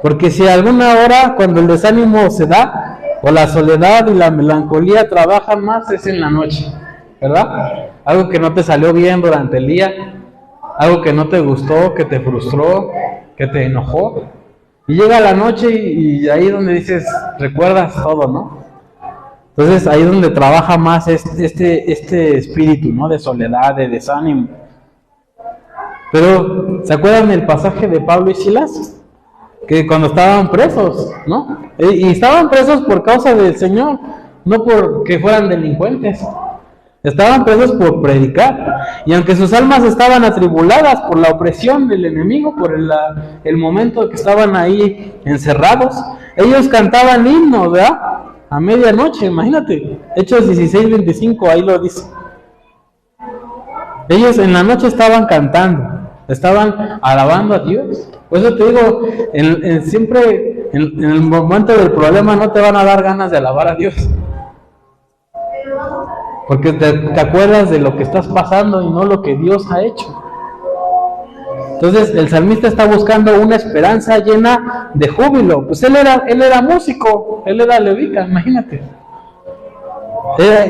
Porque si alguna hora, cuando el desánimo se da, o la soledad y la melancolía trabajan más, es en la noche, ¿verdad? Algo que no te salió bien durante el día, algo que no te gustó, que te frustró, que te enojó, y llega la noche y ahí es donde dices, recuerdas todo, ¿no? Entonces ahí es donde trabaja más este espíritu, ¿no?, de soledad, de desánimo. Pero, ¿se acuerdan del pasaje de Pablo y Silas? Que cuando estaban presos, ¿no? Y estaban presos por causa del Señor, no porque fueran delincuentes. Estaban presos por predicar. Y aunque sus almas estaban atribuladas por la opresión del enemigo, por el momento que estaban ahí encerrados, ellos cantaban himnos, ¿verdad? A medianoche, imagínate. Hechos 16:25, ahí lo dice. Ellos en la noche estaban cantando, estaban alabando a Dios. Por eso te digo, siempre en el momento del problema no te van a dar ganas de alabar a Dios. porque te acuerdas de lo que estás pasando y no lo que Dios ha hecho. Entonces el salmista está buscando una esperanza llena de júbilo. Pues él era músico, él era levita, imagínate.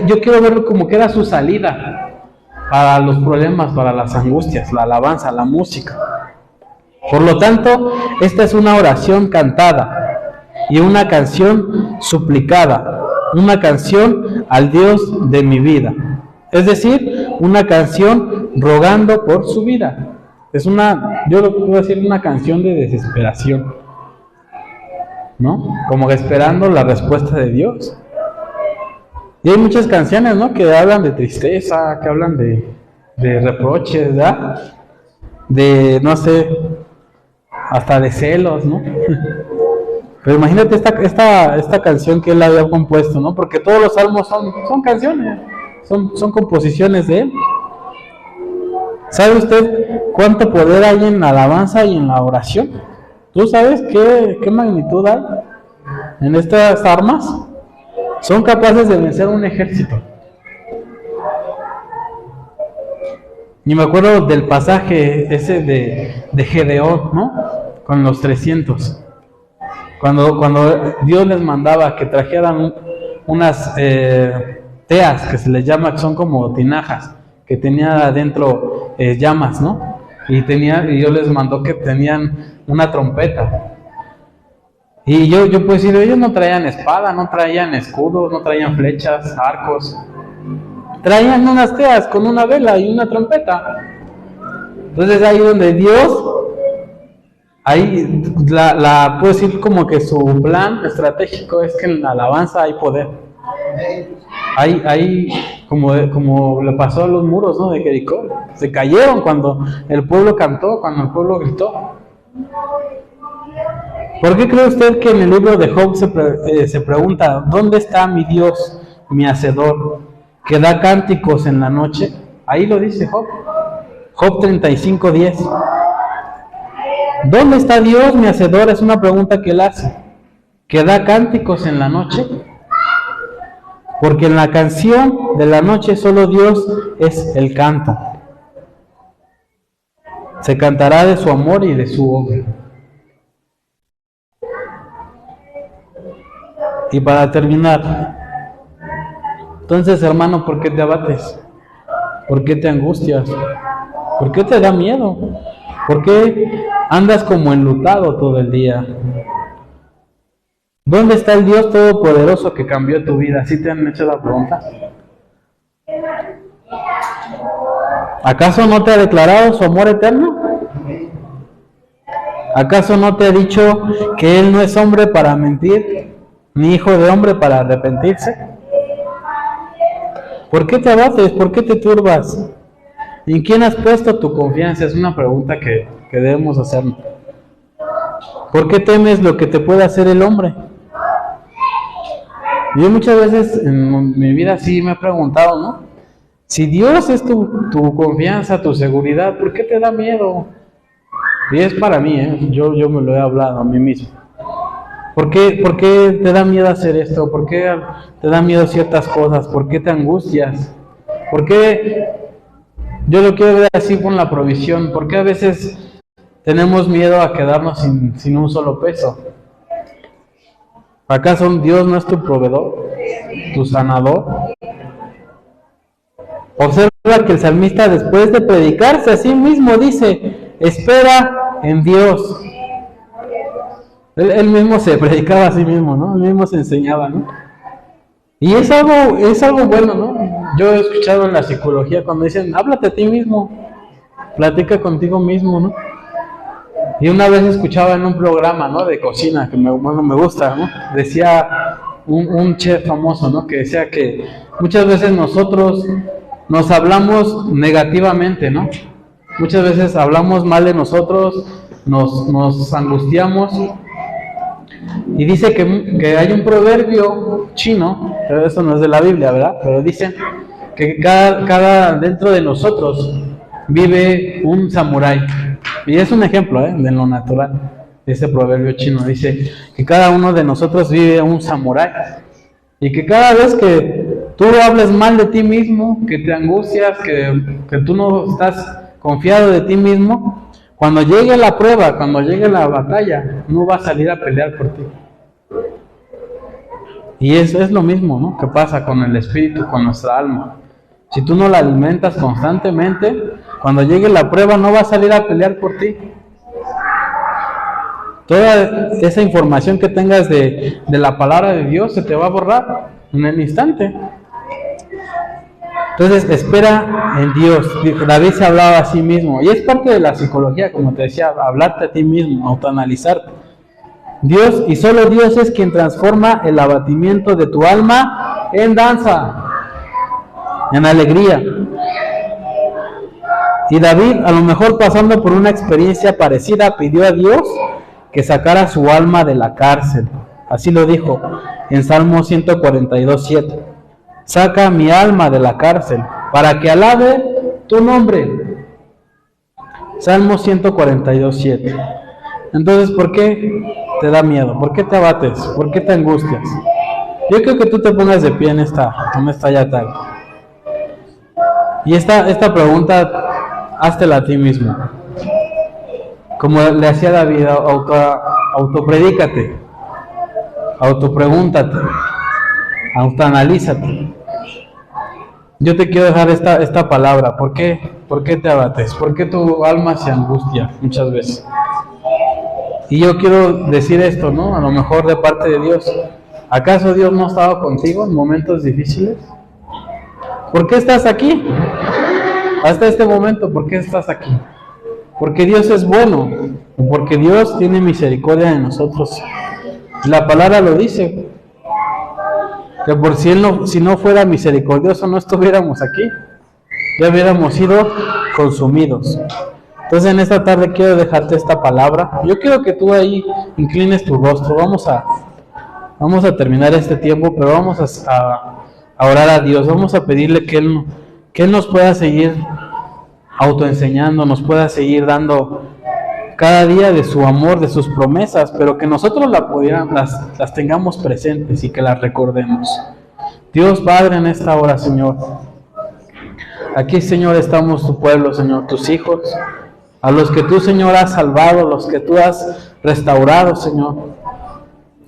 Yo quiero verlo como que era su salida para los problemas, para las angustias, la alabanza, la música. Por lo tanto, esta es una oración cantada y una canción suplicada, una canción al Dios de mi vida. Es decir, una canción rogando por su vida. Es yo lo puedo decir, una canción de desesperación, ¿no? Como esperando la respuesta de Dios. Y hay muchas canciones, ¿no? Que hablan de tristeza, que hablan de reproches, ¿verdad? De, no sé, hasta de celos, ¿no? Pero imagínate esta canción que él había compuesto, ¿no? Porque todos los salmos son canciones, son composiciones de él. ¿Sabe usted cuánto poder hay en la alabanza y en la oración? ¿Tú sabes qué magnitud hay en estas armas? Son capaces de vencer un ejército. Y me acuerdo del pasaje ese de Gedeón, ¿no? Con los 300. Cuando Dios les mandaba que trajeran unas teas, que se les llama, que son como tinajas, que tenía adentro llamas, ¿no? Y Dios les mandó que tenían una trompeta. Y yo puedo decir, ellos no traían espada, no traían escudo, no traían flechas, arcos. Traían unas teas con una vela y una trompeta. Entonces ahí donde Dios, ahí puedo decir como que su plan estratégico es que en la alabanza hay poder. Hay como le pasó a los muros, ¿no? De Jericó. Se cayeron cuando el pueblo cantó, cuando el pueblo gritó. ¿Por qué cree usted que en el libro de Job se pregunta, ¿dónde está mi Dios, mi hacedor, que da cánticos en la noche? Ahí lo dice Job. Job 35:10. ¿Dónde está Dios, mi hacedor? Es una pregunta que él hace. ¿Que da cánticos en la noche? Porque en la canción de la noche solo Dios es el canto. Se cantará de su amor y de su obra. Y para terminar, entonces, hermano, ¿por qué te abates? ¿Por qué te angustias? ¿Por qué te da miedo? ¿Por qué andas como enlutado todo el día? ¿Dónde está el Dios Todopoderoso que cambió tu vida? ¿Sí te han hecho la pregunta? ¿Acaso no te ha declarado su amor eterno? ¿Acaso no te ha dicho que Él no es hombre para mentir, ni hijo de hombre para arrepentirse? ¿Por qué te abates? ¿Por qué te turbas? ¿En quién has puesto tu confianza? Es una pregunta que debemos hacernos. ¿Por qué temes lo que te puede hacer el hombre? Yo muchas veces en mi vida sí me he preguntado, ¿no? Si Dios es tu confianza, tu seguridad, ¿por qué te da miedo? Y es para mí, ¿eh? Yo me lo he hablado a mí mismo. ¿Por qué te da miedo hacer esto? ¿Por qué te da miedo ciertas cosas? ¿Por qué te angustias? ¿Por qué? Yo lo quiero ver así con la provisión. ¿Por qué a veces tenemos miedo a quedarnos sin un solo peso? ¿Acaso Dios no es tu proveedor, tu sanador? Observa que el salmista, después de predicarse a sí mismo, dice, espera en Dios. Él mismo se predicaba a sí mismo, ¿no? Él mismo se enseñaba, ¿no? Y es algo bueno, ¿no? Yo he escuchado en la psicología cuando dicen, háblate a ti mismo, platica contigo mismo, ¿no? Y una vez escuchaba en un programa, ¿no? De cocina, que me gusta, ¿no? Decía un chef famoso, ¿no? Que decía que muchas veces nosotros nos hablamos negativamente, ¿no? Muchas veces hablamos mal de nosotros, nos angustiamos. Y dice que hay un proverbio chino, pero eso no es de la Biblia, ¿verdad? Pero dicen que cada dentro de nosotros vive un samurái. Y es un ejemplo, de lo natural. Ese proverbio chino dice que cada uno de nosotros vive un samurái. Y que cada vez que tú hables mal de ti mismo, que te angustias, que tú no estás confiado de ti mismo, cuando llegue la prueba, cuando llegue la batalla, no va a salir a pelear por ti. Y eso es lo mismo, ¿no?, que pasa con el espíritu, con nuestra alma. Si tú no la alimentas constantemente, cuando llegue la prueba no va a salir a pelear por ti. Toda esa información que tengas de la palabra de Dios se te va a borrar en el instante. Entonces espera en Dios. David se hablaba a sí mismo, y es parte de la psicología, como te decía, hablarte a ti mismo, autoanalizarte. Dios, y solo Dios, es quien transforma el abatimiento de tu alma en danza, en alegría. Y David, a lo mejor pasando por una experiencia parecida, pidió a Dios que sacara su alma de la cárcel. Así lo dijo en Salmo 142:7. Saca mi alma de la cárcel, para que alabe tu nombre. Salmo 142:7. Entonces, ¿por qué te da miedo? ¿Por qué te abates? ¿Por qué te angustias? Yo creo que tú te pongas de pie en esta ya tarde. Y esta pregunta, háztela a ti mismo. Como le hacía David, autopredícate, autopregúntate, autoanalízate. Yo te quiero dejar esta palabra. ¿Por qué te abates? ¿Por qué tu alma se angustia muchas veces? Y yo quiero decir esto, ¿no? A lo mejor de parte de Dios. ¿Acaso Dios no ha estado contigo en momentos difíciles? ¿Por qué estás aquí? Hasta este momento, ¿por qué estás aquí? Porque Dios es bueno, porque Dios tiene misericordia de nosotros. La palabra lo dice, que por si no fuera misericordioso no estuviéramos aquí, ya hubiéramos sido consumidos. Entonces en esta tarde quiero dejarte esta palabra. Yo quiero que tú ahí inclines tu rostro. Vamos a terminar este tiempo, pero vamos a orar a Dios. Vamos a pedirle que Él nos pueda seguir autoenseñando, nos pueda seguir dando cada día de su amor, de sus promesas, pero que nosotros las tengamos presentes y que las recordemos. Dios Padre, en esta hora, Señor, aquí, Señor, estamos tu pueblo, Señor, tus hijos, a los que tú, Señor, has salvado, los que tú has restaurado, Señor,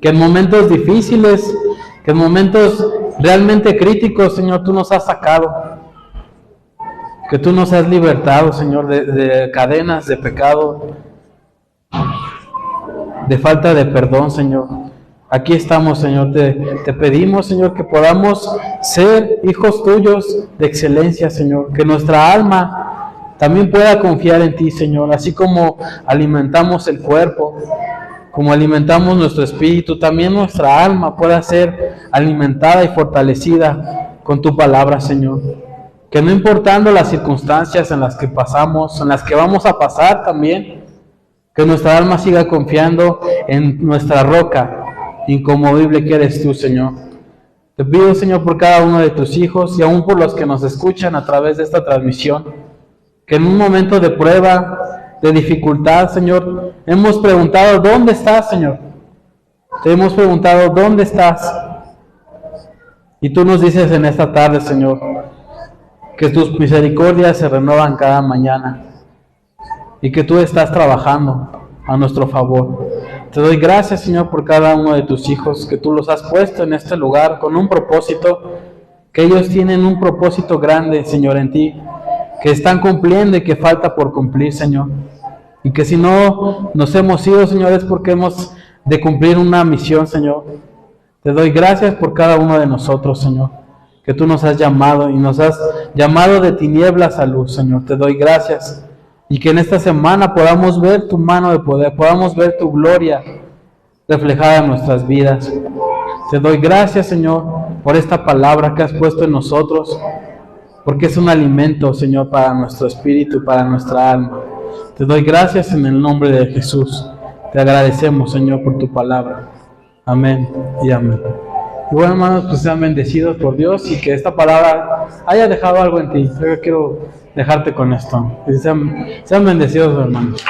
que en momentos difíciles, que en momentos realmente críticos, Señor, tú nos has sacado, que tú nos has libertado, Señor, de cadenas de pecado, de falta de perdón, Señor. Aquí estamos, Señor, te pedimos, Señor, que podamos ser hijos tuyos de excelencia, Señor, que nuestra alma también pueda confiar en ti, Señor, así como alimentamos el cuerpo, como alimentamos nuestro espíritu, también nuestra alma pueda ser alimentada y fortalecida con tu palabra, Señor. Que no importando las circunstancias en las que pasamos, en las que vamos a pasar también, que nuestra alma siga confiando en nuestra roca inconmovible que eres tú, Señor. Te pido, Señor, por cada uno de tus hijos y aún por los que nos escuchan a través de esta transmisión, que en un momento de prueba, de dificultad, Señor, hemos preguntado, ¿dónde estás, Señor? Te hemos preguntado, ¿dónde estás? Y tú nos dices en esta tarde, Señor, que tus misericordias se renuevan cada mañana y que tú estás trabajando a nuestro favor. Te doy gracias, Señor, por cada uno de tus hijos, que tú los has puesto en este lugar con un propósito, que ellos tienen un propósito grande, Señor, en ti, que están cumpliendo y que falta por cumplir, Señor. Y que si no nos hemos ido, Señor, es porque hemos de cumplir una misión, Señor. Te doy gracias por cada uno de nosotros, Señor, que tú nos has llamado y nos has llamado de tinieblas a luz, Señor. Te doy gracias. Y que en esta semana podamos ver tu mano de poder, podamos ver tu gloria reflejada en nuestras vidas. Te doy gracias, Señor, por esta palabra que has puesto en nosotros, porque es un alimento, Señor, para nuestro espíritu, para nuestra alma. Te doy gracias en el nombre de Jesús. Te agradecemos, Señor, por tu palabra. Amén y amén. Y bueno, hermanos, pues sean bendecidos por Dios y que esta palabra haya dejado algo en ti. Yo quiero dejarte con esto. Sean bendecidos, hermanos.